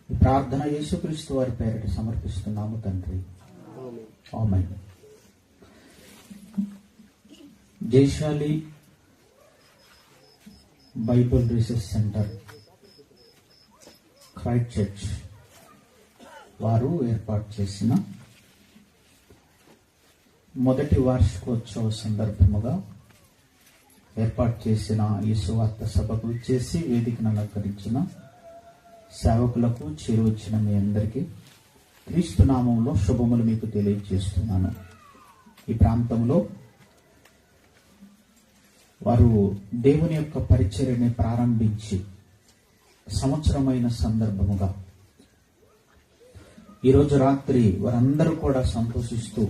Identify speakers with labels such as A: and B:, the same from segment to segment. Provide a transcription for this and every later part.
A: ఈ ప్రార్థన యేసుక్రీస్తు వారి పేరిట సమర్పిస్తున్నాము తండ్రి, ఆమేన్. జైశాలి Bible research centre Christ Church వారు ఏర్పాటు చేసిన మొదటి వార్షికోత్సవ సందర్భముగా ఏర్పాటు చేసిన ఈ సువార్త సభకు చేసి వేదికను అలంకరించిన సేవకులకు చేరువచ్చిన మీ అందరికీ క్రీస్తు నామంలో శుభములు మీకు తెలియజేస్తున్నాను. ఈ ప్రాంతంలో వారు దేవుని యొక్క పరిచర్యని ప్రారంభించి సంవత్సరమైన సందర్భముగా ఈరోజు రాత్రి వారందరూ కూడా సంతోషిస్తూ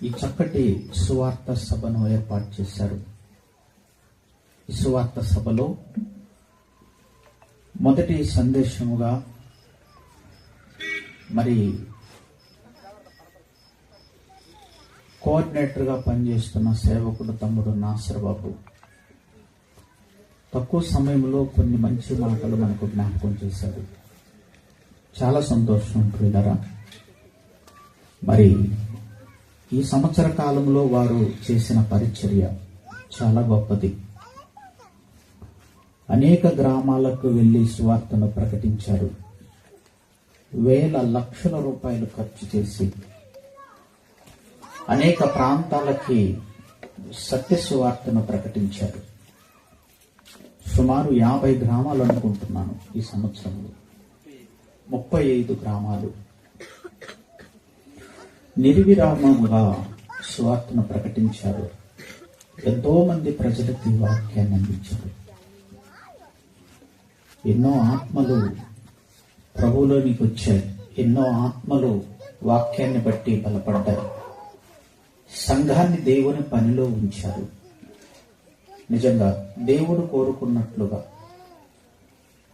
A: ఈ చక్కటి సువార్త సభను ఏర్పాటు చేశారు. ఈ సువార్త సభలో మొదటి సందేశముగా మరి కోఆర్డినేటర్గా పనిచేస్తున్న సేవకుడు తమ్ముడు నాసర్ బాబు తక్కువ సమయంలో కొన్ని మంచి మాటలు మనకు జ్ఞాపకం చేశారు. చాలా సంతోషం ప్రియులారా. మరి ఈ సంవత్సర కాలంలో వారు చేసిన పరిచర్య చాలా గొప్పది. అనేక గ్రామాలకు వెళ్లి సువార్తను ప్రకటించారు. వేల లక్షల రూపాయలు ఖర్చు చేసి అనేక ప్రాంతాలకి సత్య సువార్తను ప్రకటించారు. సుమారు 50 గ్రామాలు అనుకుంటున్నాను. ఈ సంవత్సరంలో 35 గ్రామాలు నిర్విరామంగా సువార్తను ప్రకటించారు. ఎంతో మంది ప్రజలకు ఈ వాక్యాన్ని అందించారు. ఎన్నో ఆత్మలు ప్రభువులోనికి వచ్చాయి. ఎన్నో ఆత్మలు వాక్యాన్ని బట్టి బలపడ్డారు. సంఘాన్ని దేవుని పనిలో ఉంచారు. నిజంగా దేవుడు కోరుకున్నట్లుగా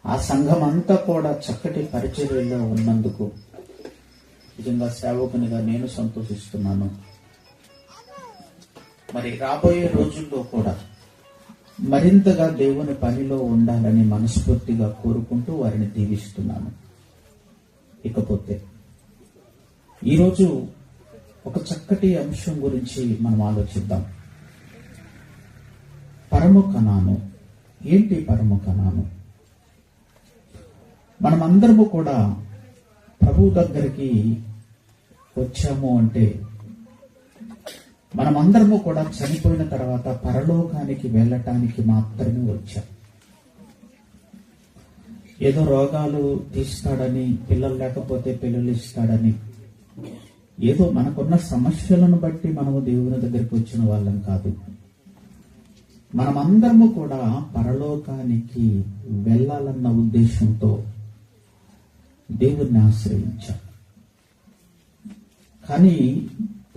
A: ఆ సంఘం అంతా కూడా చక్కటి పరిచర్యలో ఉన్నందుకు నిజంగా సేవకునిగా నేను సంతోషిస్తున్నాను. మరి రాబోయే రోజుల్లో కూడా మరింతగా దేవుని పనిలో ఉండాలని మనస్ఫూర్తిగా కోరుకుంటూ వారిని దీవిస్తున్నాను. ఇకపోతే ఈరోజు ఒక చక్కటి అంశం గురించి మనం ఆలోచిద్దాం. పరమ కనాను. ఏంటి పరమ కనాను? మనమందరము కూడా ప్రభు దగ్గరికి వచ్చాము అంటే మనమందరము కూడా చనిపోయిన తర్వాత పరలోకానికి వెళ్ళటానికి మాత్రమే వచ్చాం. ఏదో రోగాలు తీస్తాడని, పిల్లలు లేకపోతే పిల్లలు ఇస్తాడని, ఏదో మనకున్న సమస్యలను బట్టి మనము దేవుని దగ్గరికి వచ్చిన వాళ్ళం కాదు. మనమందరము కూడా పరలోకానికి వెళ్ళాలన్న ఉద్దేశంతో దేవుణ్ణి ఆశ్రయించాం. కానీ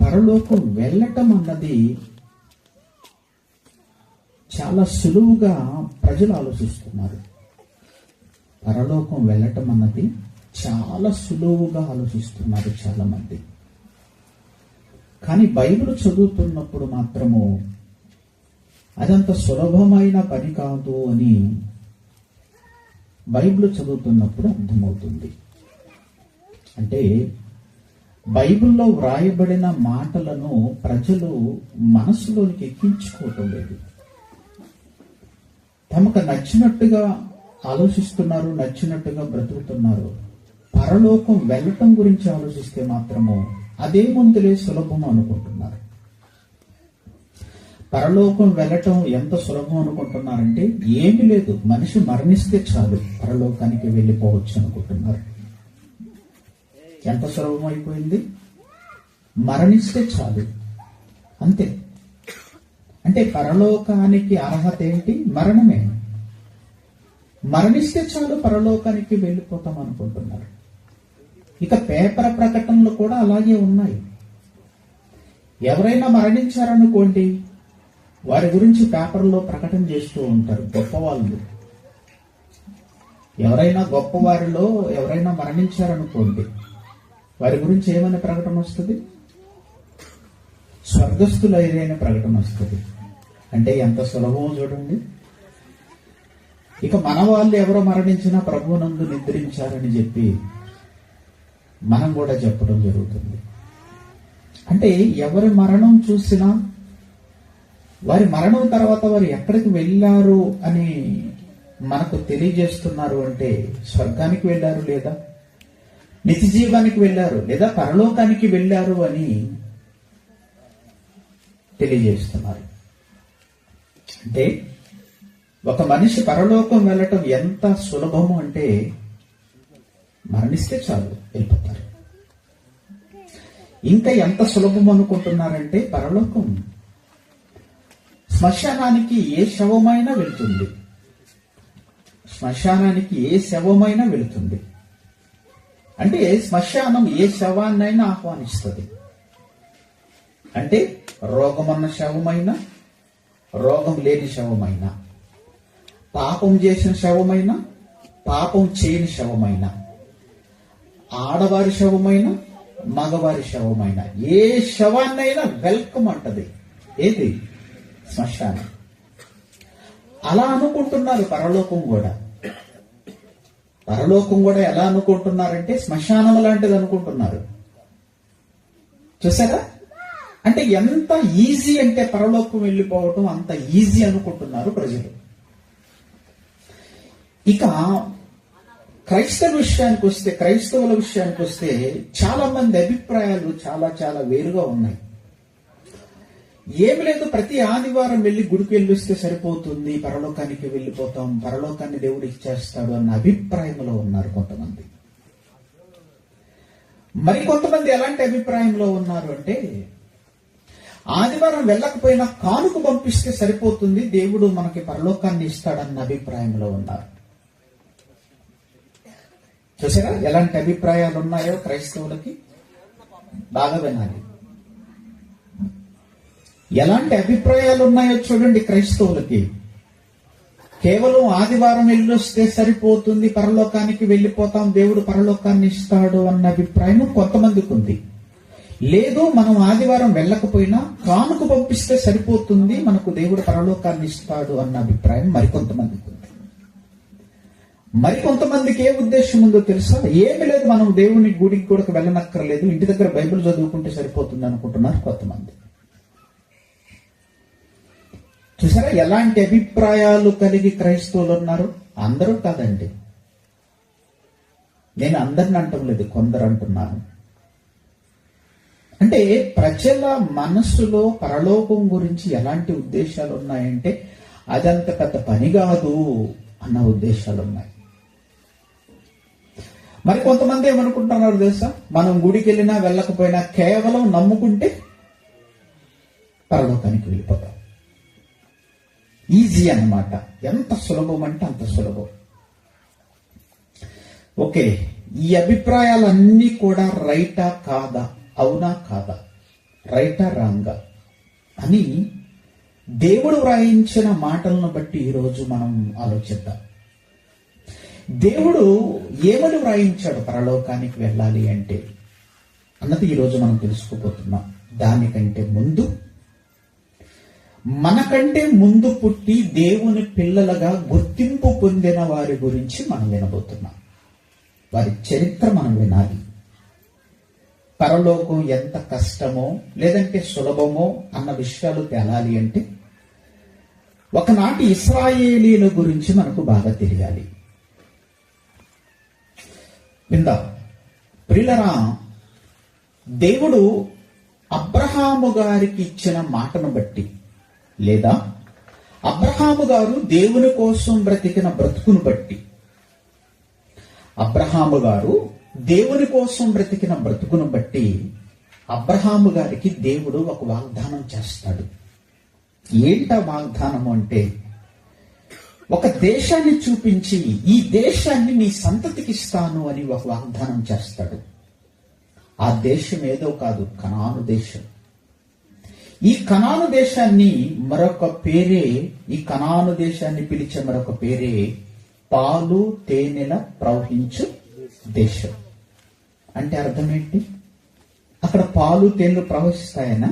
A: పరలోకం వెళ్ళటం అన్నది చాలా సులువుగా ప్రజలు ఆలోచిస్తున్నారు. పరలోకం వెళ్ళటం అన్నది చాలా సులువుగా ఆలోచిస్తున్నారు చాలా మంది. కానీ బైబిల్ చదువుతున్నప్పుడు మాత్రము అదంత సులభమైన పని కాదు అని బైబిల్ చదువుతున్నప్పుడు అర్థమవుతుంది. అంటే బైబిల్లో వ్రాయబడిన మాటలను ప్రజలు మనసులోనికి ఎక్కించుకోవటం లేదు. తమకు నచ్చినట్టుగా ఆలోచిస్తున్నారు, నచ్చినట్టుగా బ్రతుకుతున్నారు. పరలోకం వెళ్ళటం గురించి ఆలోచిస్తే మాత్రము అదేముందులే సులభం అనుకుంటున్నారు. పరలోకం వెళ్ళటం ఎంత సులభం అనుకుంటున్నారంటే ఏమీ లేదు, మనిషి మరణిస్తే చాలు పరలోకానికి వెళ్ళిపోవచ్చు అనుకుంటున్నారు. ఎంత సులభం అయిపోయింది, మరణిస్తే చాలు అంతే. అంటే పరలోకానికి అర్హత ఏంటి? మరణమే. మరణిస్తే చాలు పరలోకానికి వెళ్ళిపోతాం అనుకుంటున్నారు. ఇక పేపర్ ప్రకటనలు కూడా అలాగే ఉన్నాయి. ఎవరైనా మరణించారనుకోండి, వారి గురించి పేపర్లో ప్రకటన చేస్తూ ఉంటారు గొప్పవాళ్ళు. ఎవరైనా గొప్పవారిలో ఎవరైనా మరణించారనుకోండి, వారి గురించి ఏమైనా ప్రకటన వస్తుంది? స్వర్గస్థులైన ప్రకటన వస్తుంది. అంటే ఎంత సులభమో చూడండి. ఇక మన వాళ్ళు ఎవరో మరణించినా ప్రభువునందు నిద్రించారని చెప్పి మనం కూడా చెప్పడం జరుగుతుంది. అంటే ఎవరి మరణం చూసినా వారి మరణం తర్వాత వారు ఎక్కడికి వెళ్ళారు అని మనకు తెలియజేస్తున్నారు. అంటే స్వర్గానికి వెళ్ళారు, లేదా నిత్య జీవానికి వెళ్ళారు, లేదా పరలోకానికి వెళ్ళారు అని తెలియజేస్తున్నారు. అంటే ఒక మనిషి పరలోకం వెళ్ళటం ఎంత సులభము అంటే మరణిస్తే చాలు వెళ్ళిపోతారు. ఇంకా ఎంత సులభం అనుకుంటున్నారంటే పరలోకం శ్మశానానికి ఏ శవమైనా వెళ్తుంది. శ్మశానానికి ఏ శవమైనా వెళుతుంది. అంటే శ్మశానం ఏ శవాన్నైనా ఆహ్వానిస్తుంది. అంటే రోగమన్న శవమైనా, రోగం లేని శవమైనా, పాపం చేసిన శవమైనా, పాపం చేయని శవమైనా, ఆడవారి శవమైనా, మగవారి శవమైనా, ఏ శవాన్నైనా వెల్కమ్ అంటది. ఏది? శ్మశానం. అలా అనుకుంటున్నారు పరలోకం కూడా. పరలోకం కూడా ఎలా అనుకుంటున్నారంటే శ్మశానం లాంటిది అనుకుంటున్నారు. చూసారా? అంటే ఎంత ఈజీ అంటే పరలోకం వెళ్ళిపోవటం అంత ఈజీ అనుకుంటున్నారు ప్రజలు. ఇక క్రైస్తవుల విషయానికి వస్తే చాలా మంది అభిప్రాయాలు చాలా చాలా వేరుగా ఉన్నాయి. ఏమి లేదు, ప్రతి ఆదివారం వెళ్ళి గుడికి వెళ్ళిస్తే సరిపోతుంది, పరలోకానికి వెళ్ళిపోతాం, పరలోకాన్ని దేవుడు ఇచ్చేస్తాడు అన్న అభిప్రాయంలో ఉన్నారు కొంతమంది. మరి కొంతమంది ఎలాంటి అభిప్రాయంలో ఉన్నారు అంటే ఆదివారం వెళ్ళకపోయినా కానుక పంపిస్తే సరిపోతుంది, దేవుడు మనకి పరలోకాన్ని ఇస్తాడన్న అభిప్రాయంలో ఉన్నారు. చూసారా ఎలాంటి అభిప్రాయాలు ఉన్నాయో క్రైస్తవులకి? బాగా వినాలి. ఎలాంటి అభిప్రాయాలు ఉన్నాయో చూడండి క్రైస్తవులకి. కేవలం ఆదివారం వెళ్ళొస్తే సరిపోతుంది, పరలోకానికి వెళ్ళిపోతాం, దేవుడు పరలోకాన్ని ఇస్తాడు అన్న అభిప్రాయం కొంతమందికి ఉంది. లేదు, మనం ఆదివారం వెళ్ళకపోయినా కానుక పంపిస్తే సరిపోతుంది, మనకు దేవుడు పరలోకాన్ని ఇస్తాడు అన్న అభిప్రాయం మరికొంతమందికి ఉంది. మరికొంతమందికి ఏ ఉద్దేశం ఉందో తెలుసా? ఏమి లేదు, మనం దేవుని గుడికి కూడా వెళ్ళనక్కర్లేదు, ఇంటి దగ్గర బైబిల్ చదువుకుంటే సరిపోతుంది అనుకుంటున్నారు కొంతమంది. చూసారా ఎలాంటి అభిప్రాయాలు కలిగి క్రైస్తవులు ఉన్నారు? అందరూ కాదండి, నేను అందరిని అంటం లేదు, కొందరు అంటున్నాను. అంటే ప్రజల మనస్సులో పరలోకం గురించి ఎలాంటి ఉద్దేశాలు ఉన్నాయంటే అదంత పెద్ద పని కాదు అన్న ఉద్దేశాలు ఉన్నాయి. మరి కొంతమంది ఏమనుకుంటున్నారు తెలుసా? మనం గుడికి వెళ్ళినా వెళ్ళకపోయినా కేవలం నమ్ముకుంటే పరలోకానికి వెళ్ళిపోతాం. ఈజీ అన్నమాట. ఎంత సులభం అంటే అంత సులభం. ఓకే, ఈ అభిప్రాయాలన్నీ కూడా రైటా కాదా, అవునా కాదా, రైటా రాంగా అని దేవుడు వ్రాయించిన మాటలను బట్టి ఈరోజు మనం ఆలోచిద్దాం. దేవుడు ఏమని వ్రాయించాడు పరలోకానికి వెళ్ళాలి అంటే అన్నది ఈరోజు మనం తెలుసుకోబోతున్నాం. దానికంటే ముందు మనకంటే ముందు పుట్టి దేవుని పిల్లలుగా గుర్తింపు పొందిన వారి గురించి మనం వినబోతున్నాం. వారి చరిత్ర మనం వినాలి. పరలోకం ఎంత కష్టమో లేదంటే సులభమో అన్న విషయాలు తేలాలి అంటే ఒకనాటి ఇశ్రాయేలీల గురించి మనకు బాగా తెలియాలి. విందాం. ప్రియులరా, దేవుడు అబ్రహాము గారికి ఇచ్చిన మాటను బట్టి, లేదా అబ్రహాము గారు దేవుని కోసం బ్రతికిన బ్రతుకును బట్టి, అబ్రహాము గారు దేవుని కోసం బ్రతికిన బ్రతుకును బట్టి అబ్రహాము గారికి దేవుడు ఒక వాగ్దానం చేస్తాడు. ఏంట వాగ్దానం అంటే ఒక దేశాన్ని చూపించి ఈ దేశాన్ని నీ సంతతికి ఇస్తాను అని ఒక వాగ్దానం చేస్తాడు. ఆ దేశం ఏదో కాదు, కనాను దేశం. ఈ కనాను దేశాన్ని మరొక పేరే, ఈ కనాను దేశాన్ని పిలిచే మరొక పేరే పాలు తేనెల ప్రవహించు దేశం. అంటే అర్థం ఏంటి? అక్కడ పాలు తేనెలు ప్రవహిస్తాయనా?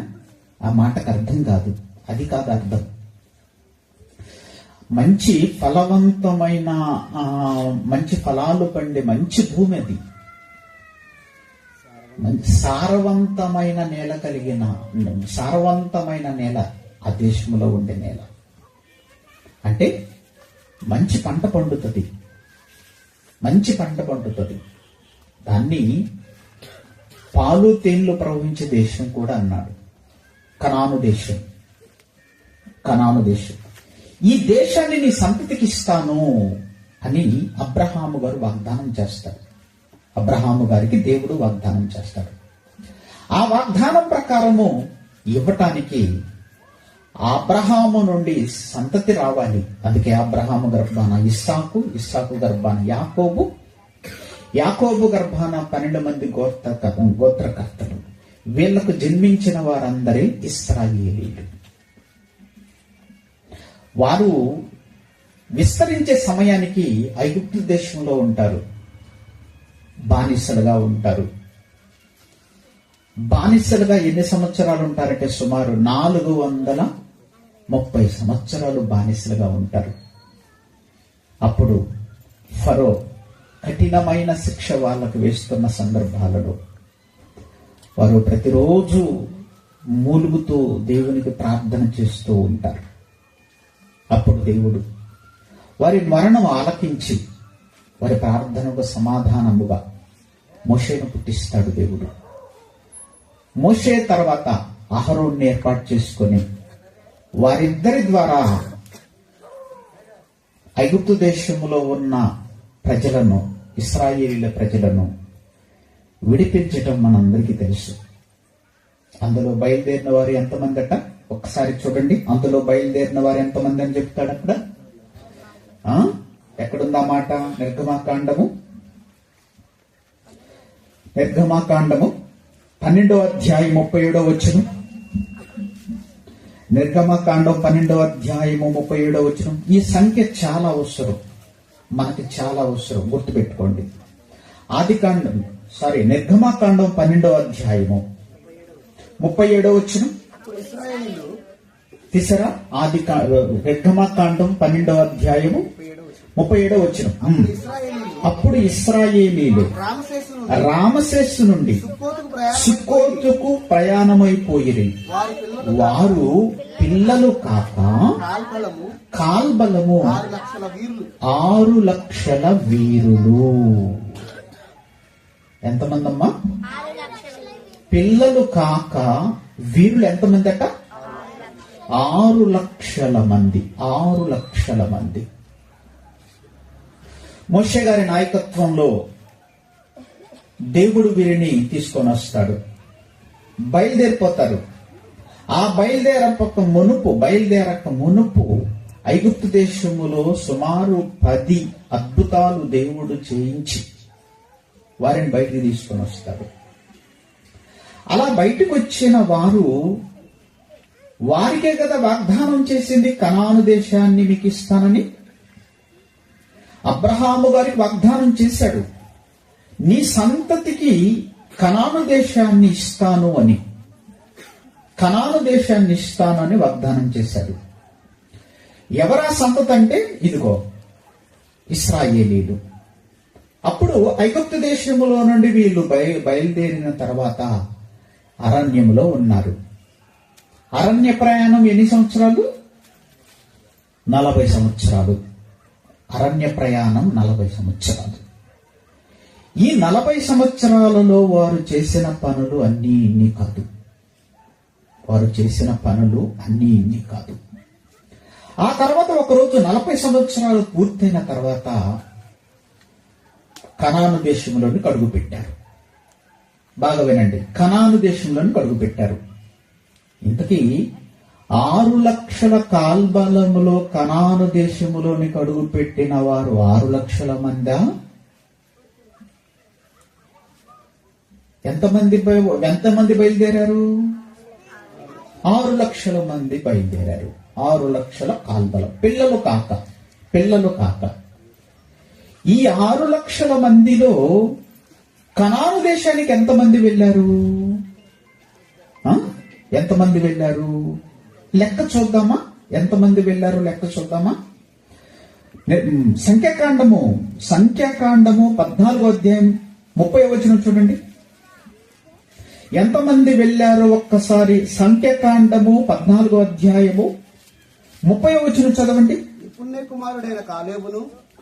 A: ఆ మాటకు అర్థం కాదు, అది కాదు అర్థం. మంచి ఫలవంతమైన మంచి ఫలాలు పండే మంచి భూమి అది. మంచి సారవంతమైన నేల కలిగిన సారవంతమైన నేల ఆ దేశంలో ఉండే నేల. అంటే మంచి పంట పండుతుంది, మంచి పంట పండుతుంది. దాన్ని పాలు తేళ్లు ప్రవహించే దేశం కూడా అన్నాడు. కనాను దేశం. కనాను దేశం. ఈ దేశాన్ని నీ సంతతికి ఇస్తాను అని అబ్రహాము గారు వాగ్దానం చేస్తాడు. అబ్రహాము గారికి దేవుడు వాగ్దానం చేస్తాడు. ఆ వాగ్దానం ప్రకారము ఇవ్వటానికి అబ్రహాము నుండి సంతతి రావాలి. అందుకే అబ్రహాము గర్భాన ఇస్సాకు, ఇస్సాకు గర్భాన యాకోబు, యాకోబు గర్భాన 12 మంది గోత్రకర్తలు. వీళ్లకు జన్మించిన వారందరే ఇశ్రాయేలీయులు. వారు విస్తరించే సమయానికి ఐగుప్తు దేశంలో ఉంటారు, బానిసలుగా ఉంటారు. బానిసలుగా ఎన్ని సంవత్సరాలు ఉంటారంటే సుమారు 430 సంవత్సరాలు బానిసలుగా ఉంటారు. అప్పుడు ఫరో కఠినమైన శిక్ష వాళ్ళకు వేస్తున్న సందర్భాలలో వారు ప్రతిరోజు మూలుగుతూ దేవునికి ప్రార్థన చేస్తూ ఉంటారు. అప్పుడు దేవుడు వారి మరణం ఆలకించి వారి ప్రార్థనకు సమాధానముగా మోషేను పుట్టిస్తాడు దేవుడు. మోషే తర్వాత అహరోన్ని ఏర్పాటు చేసుకొని వారిద్దరి ద్వారా ఐగుప్తు దేశములో ఉన్న ప్రజలను, ఇశ్రాయేలీల ప్రజలను విడిపించటం మనందరికీ తెలుసు. అందులో బయలుదేరిన వారు ఎంతమంది అట ఒక్కసారి చూడండి. అందులో బయలుదేరిన వారు ఎంతమంది అని చెప్తాడు అక్కడ. ఎక్కడుందా మాట? నిర్గమాకాండము 12వ అధ్యాయం 37వ వచనం. నిర్గమకాండం 12వ అధ్యాయము 37వ వచనం. ఈ సంఖ్య చాలా అవసరం, మనకి చాలా అవసరం, గుర్తుపెట్టుకోండి. నిర్గమకాండం 12వ అధ్యాయము 37వ వచనం తీసరా. నిర్గమకాండం 12వ అధ్యాయము 37వ వచనం. అప్పుడు ఇశ్రాయేలీలు రామసేసు నుండి సుక్కోతుకు ప్రయాణమైపోయిరి. వారు పిల్లలు కాక కాల్బలము 6,00,000 వీరులు. ఎంతమందమ్మా? పిల్లలు కాక వీరులు ఎంతమంది అట? 6,00,000 మంది. 6,00,000 మంది. మోషే గారి నాయకత్వంలో దేవుడు వీరిని తీసుకొని వస్తాడు. బయలుదేరిపోతారు. ఆ బయలుదేరక మునుపు ఐగుప్తు దేశములో సుమారు 10 అద్భుతాలు దేవుడు చేయించి వారిని బయటికి తీసుకొని వస్తాడు. అలా బయటకు వచ్చిన వారు, వారికే కదా వాగ్దానం చేసింది కనాను దేశాన్ని మీకు ఇస్తానని. అబ్రహాము గారికి వాగ్దానం చేశాడు, నీ సంతతికి కనాను దేశాన్ని ఇస్తాను అని. కనాను దేశాన్ని ఇస్తానని వాగ్దానం చేశాడు. ఎవరా సంతతి అంటే ఇదిగో ఇశ్రాయేలీలు. అప్పుడు ఐగుప్తు దేశములో నుండి వీళ్ళు బయలుదేరిన తర్వాత అరణ్యములో ఉన్నారు. అరణ్య ప్రయాణం ఎన్ని సంవత్సరాలు? 40 సంవత్సరాలు. అరణ్య ప్రయాణం 40 సంవత్సరాలు. ఈ 40 సంవత్సరాలలో వారు చేసిన పనులు అన్నీ ఇన్ని కాదు. ఆ తర్వాత ఒకరోజు 40 సంవత్సరాలు పూర్తయిన తర్వాత కనాను దేశంలోనికి అడుగు పెట్టారు. బాగా వినండి, కనాను దేశంలోనికి అడుగు పెట్టారు. ఇంతకీ 6,00,000 కాల్బలములో కనాను దేశములోనికి అడుగు పెట్టిన వారు 6,00,000 మందా? ఎంతమంది బయలుదేరారు? 6,00,000 మంది బయలుదేరారు. 6,00,000 కాల్బలం, పిల్లలు కాక. ఈ 6,00,000 మందిలో కనాను దేశానికి ఎంతమంది వెళ్ళారు? ఎంతమంది వెళ్ళారు? లెక్క చూద్దామా? ఎంతమంది వెళ్ళారు లెక్క చూద్దామా? సంఖ్యాకాండము 14వ అధ్యాయం 30వ వచనం చూడండి. ఎంతమంది వెళ్ళారో ఒక్కసారి సంఖ్యాకాండము 14వ అధ్యాయము 30వ వచనం చదవండి.
B: యెఫున్నె కుమారుడైన కాలేబును.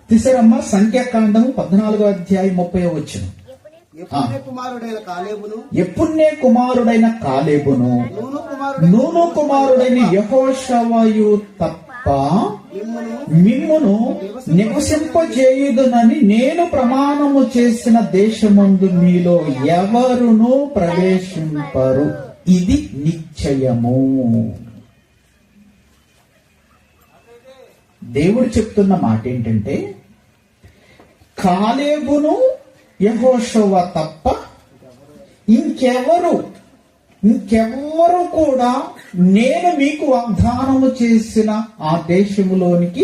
A: తీసారమ్మా, సంఖ్యాకాండము 14వ అధ్యాయం 30వ వచనం.
B: యెఫున్నె కుమారుడైన కాలేబును,
A: యెఫున్నె కుమారుడైన కాలేబును, నూను కుమారుడైన యెహోషువయు తప్ప మిమ్మును నివసింపజేయుదునని నేను ప్రమాణము చేసిన దేశమందు మీలో ఎవరును ప్రవేశింపరు, ఇది నిశ్చయము. దేవుడు చెప్తున్న మాట ఏంటంటే, కాలేబును యెహోషువ తప్ప ఇంకెవరు కూడా నేను మీకు వాగ్దానము చేసిన ఆ దేశములోనికి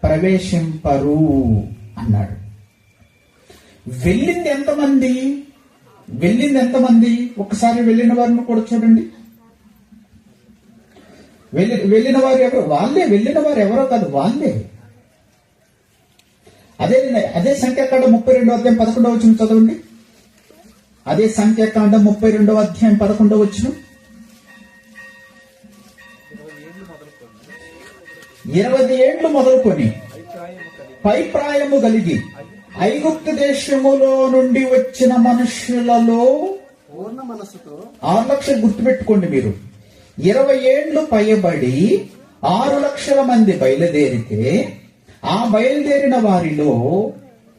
A: ప్రవేశింపరు అన్నాడు. వెళ్ళింది ఎంతమంది? ఒకసారి వెళ్ళిన వారిని కూడా చూడండి. వెళ్ళిన వారు ఎవరు? వాళ్ళే. వెళ్ళిన వారు ఎవరో కాదు, వాళ్ళే. అదే సంఖ్యాకాండం 32వ అధ్యాయం 11వ వచనం చదవండి. అదే సంఖ్యాకాండం 32వ అధ్యాయం 11వ వచనం. 20 ఏండ్లు మొదలుకొని పై ప్రాయము కలిగి ఐగుప్తు దేశములో నుండి వచ్చిన మనుషులలో
B: పూర్ణ మనస్సుతో
A: 6 లక్షలు గుర్తుపెట్టుకోండి మీరు. 20 ఏండ్లు పైబడి 6 లక్షల మంది బయలుదేరితే ఆ బయలుదేరిన వారిలో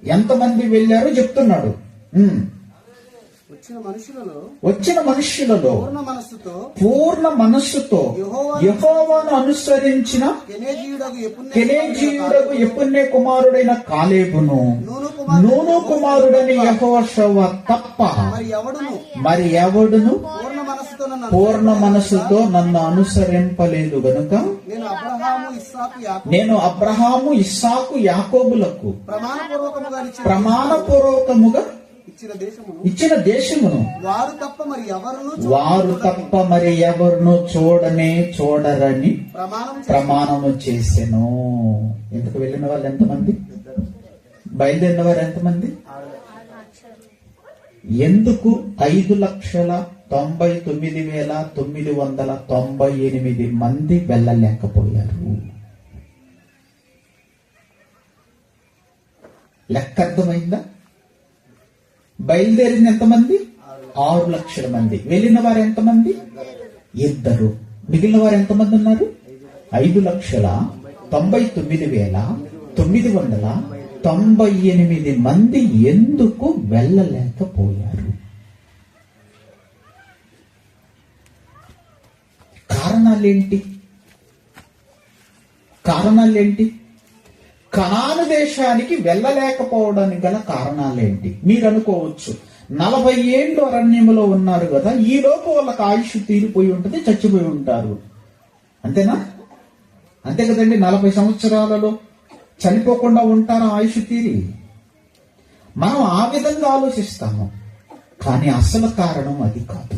A: ఎంతమంది వెళ్ళారో చెప్తున్నాడు. వచ్చిన మనుష్యులలో పూర్ణ మనస్సుతో యెహోవాను అనుసరించిన కెనేజీయుడగు యెఫున్నె కుమారుడైన కాలేబును, నూను కుమారుడైన యెహోషువ తప్ప మరి ఎవడును పూర్ణ మనస్సుతో నన్ను అనుసరింపలేదు గనుక నేను అబ్రహాము, ఇస్సాకు, యాకోబులకు ప్రమాణపూర్వకముగా ఇచ్చిన దేశమును వారు తప్ప మరి ఎవరును చూడరని ప్రమాణము చేసెను. ఎందుకు వెళ్ళిన వాళ్ళు ఎంతమంది? బయలుదేరిన వారు ఎంతమంది? ఎందుకు 5,99,998 మంది వెళ్ళలేకపోయారు? లెక్క అర్థమైందా? బయలుదేరింది ఎంతమంది? 6 లక్షల మంది. వెళ్ళిన వారు ఎంతమంది? 2. మిగిలిన వారు ఎంతమంది ఉన్నారు? 5,99,998 మంది ఎందుకు వెళ్ళలేకపోయారు? కారణాలేంటి? కనాను దేశానికి వెళ్ళలేకపోవడానికి గల కారణాలేంటి? మీరు అనుకోవచ్చు, 40 ఏండ్లు అరణ్యములో ఉన్నారు కదా, ఈ లోపు వాళ్ళకి ఆయుష్ తీరిపోయి ఉంటుంది, చచ్చిపోయి ఉంటారు. అంతేనా? అంతే కదండి. 40 సంవత్సరాలలో చనిపోకుండా ఉంటారా ఆయుష్ తీరి? మనం ఆ విధంగా ఆలోచిస్తాము. కానీ అసలు కారణం అది కాదు.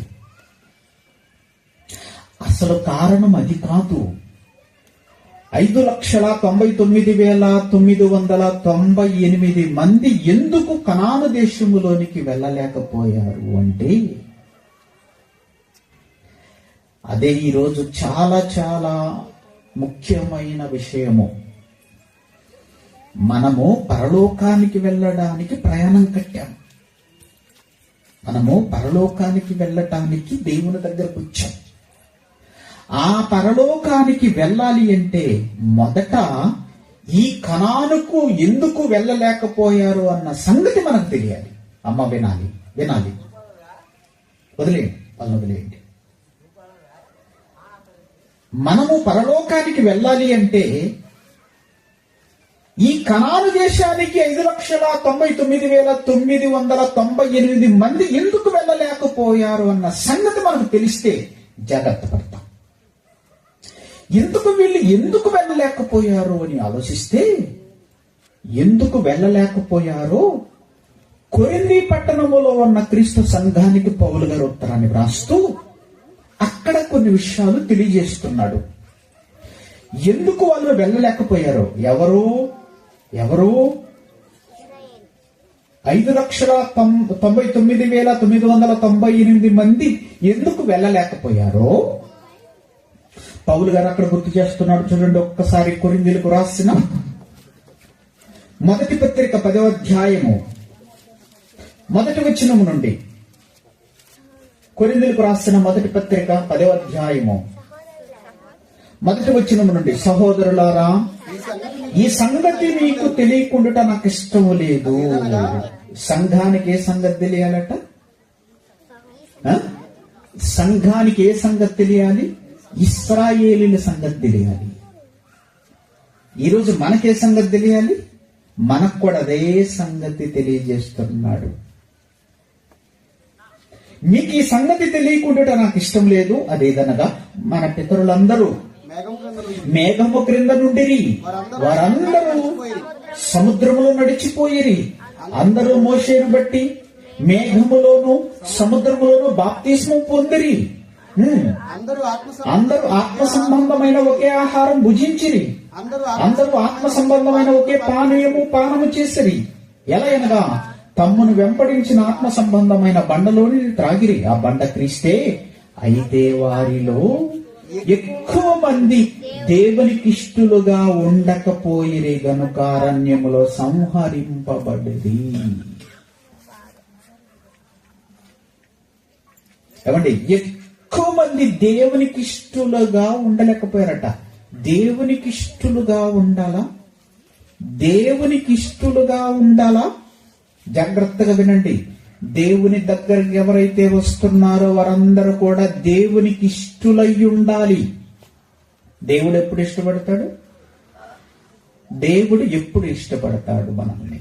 A: 5,99,998 మంది ఎందుకు కనాను దేశములోనికి వెళ్ళలేకపోయారు అంటే, అదే ఈరోజు చాలా చాలా ముఖ్యమైన విషయము. మనము పరలోకానికి వెళ్ళడానికి ప్రయాణం కట్టాం. మనము పరలోకానికి వెళ్ళటానికి దేవుని దగ్గరకు వచ్చాం. ఆ పరలోకానికి వెళ్ళాలి అంటే మొదట ఈ కనానుకు ఎందుకు వెళ్ళలేకపోయారు అన్న సంగతి మనకు తెలియాలి. అమ్మ వినాలి. వదిలేయండి. మనము పరలోకానికి వెళ్ళాలి అంటే ఈ కనాను దేశానికి 5,99,998 మంది ఎందుకు వెళ్ళలేకపోయారు అన్న సంగతి మనకు తెలిస్తే జాగ్రత్త పడతాం. ఎందుకు వెళ్ళలేకపోయారు అని ఆలోచిస్తే, ఎందుకు వెళ్ళలేకపోయారో కొరింథీ పట్టణములో ఉన్న క్రీస్తు సంఘానికి పౌలు గారు ఉత్తరాన్ని వ్రాస్తూ అక్కడ కొన్ని విషయాలు తెలియజేస్తున్నాడు. ఎందుకు వాళ్ళు వెళ్ళలేకపోయారో, ఎవరు ఎవరు? 5,99,998 మంది ఎందుకు వెళ్ళలేకపోయారో పౌలు గారు అక్కడ గుర్తు చేస్తున్నాడు. చూడండి ఒక్కసారి కొరింథీయులకు రాసిన మొదటి పత్రిక 10వ అధ్యాయము మొదటి వచనము నుండి. కొరింథీయులకు రాసిన మొదటి పత్రిక 10వ అధ్యాయము మొదటి వచనము నుండి, సహోదరులారా, ఈ సంగతి మీకు తెలియకుండా నాకు ఇష్టం లేదు. సంఘానికి ఏ సంగతి తెలియాలట? సంఘానికి ఏ సంగతి తెలియాలి? ఇశ్రాయేలీల సంగతి తెలియాలి. ఈరోజు మనకే సంగతి తెలియాలి? మనకు కూడా అదే సంగతి తెలియజేస్తున్నాడు. మీకు ఈ సంగతి తెలియకుండా నాకు ఇష్టం లేదు. అదేదనగా మన పితరులందరూ మేఘము క్రింద నుండిరి, వారందరూ సముద్రములో నడిచిపోయిరి. అందరూ మోషేను బట్టి మేఘములోను సముద్రములోను బాప్తిస్మం పొందిరి. అందరూ ఆత్మ సంబంధమైన ఒకే ఆహారం భుజించిరి. అందరూ ఆత్మ సంబంధమైన ఒకే పానము చేసిరి. ఎలా అనగా తమ్మును వెంపడించిన ఆత్మ సంబంధమైన బండలోని త్రాగిరి. ఆ బండ క్రీస్తే. అయితే వారిలో ఎక్కువ మంది దేవునికి ఇష్టలుగా ఉండకపోయిరి గనుక అరణ్యములో సంహరింపబడిరి. ఏమండి? ఎక్కువ మంది దేవునికి ఇష్టలుగా ఉండలేకపోయారట. దేవునికి ఇష్టలుగా ఉండాలా? దేవునికి ఇష్టలుగా ఉండాలా? జాగ్రత్తగా వినండి. దేవుని దగ్గరికి ఎవరైతే వస్తున్నారో వారందరూ కూడా దేవునికి ఇష్టలై ఉండాలి. దేవుడు ఎప్పుడు ఇష్టపడతాడు? దేవుడు ఎప్పుడు ఇష్టపడతాడు మనల్ని?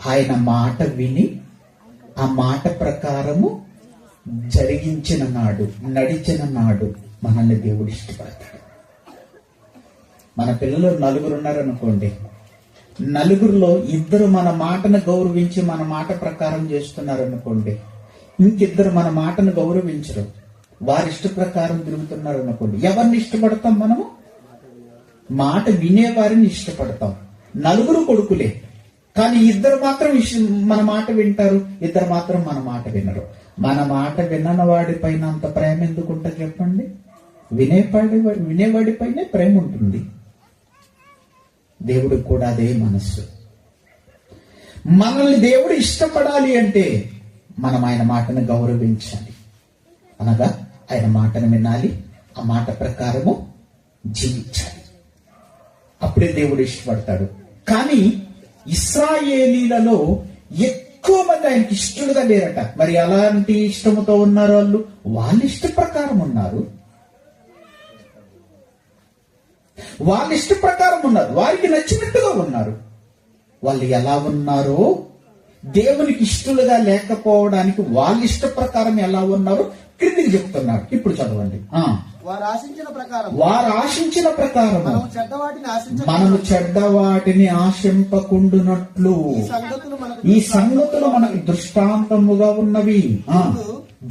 A: ఆయన మాట విని ఆ మాట ప్రకారము జరిగించిన నాడు, నడిచిన నాడు మనల్ని దేవుడు ఇష్టపడతాడు. మన పిల్లలు 4 ఉన్నారనుకోండి, 4లో 2 మన మాటను గౌరవించి మన మాట ప్రకారం చేస్తున్నారనుకోండి, ఇంకిద్దరు మన మాటను గౌరవించరు, వారి ఇష్ట ప్రకారం తిరుగుతున్నారు అనుకోండి. ఎవరిని ఇష్టపడతాం మనము? మాట వినేవారిని ఇష్టపడతాం. 4 కొడుకులే, కానీ 2 మాత్రం మన మాట వింటారు, 2 మాత్రం మన మాట వినరు. మన మాట వినని వాడి పైన అంత ప్రేమ ఎందుకు ఉంటుంది చెప్పండి? వినేవాడి పైనే ప్రేమ ఉంటుంది. దేవుడికి కూడా అదే మనస్సు. మనల్ని దేవుడు ఇష్టపడాలి అంటే మనం ఆయన మాటను గౌరవించాలి. అనగా ఆయన మాటను వినాలి, ఆ మాట ప్రకారము జీవించాలి. అప్పుడే దేవుడు ఇష్టపడతాడు. కానీ ఇశ్రాయేలీలలో ఎక్కువ మంది ఆయనకి ఇష్టలుగా లేరట. మరి అలాంటి ఇష్టముతో ఉన్నారు వాళ్ళు? వాళ్ళ ఇష్ట ప్రకారం ఉన్నారు. వాళ్ళ ఇష్ట ప్రకారం ఉన్నారు, వారికి నచ్చినట్టుగా ఉన్నారు. వాళ్ళు ఎలా ఉన్నారో, దేవునికి ఇష్టలుగా లేకపోవడానికి వాళ్ళ ఇష్ట ప్రకారం ఎలా ఉన్నారో క్రిందికి చెప్తున్నాడు. ఇప్పుడు చదవండి.
B: వారు ఆశించిన ప్రకారం
A: మనము చెడ్డవాటిని ఆశింపకుండునట్లు ఈ సంగతులు మనకు దృష్టాంతముగా ఉన్నవి.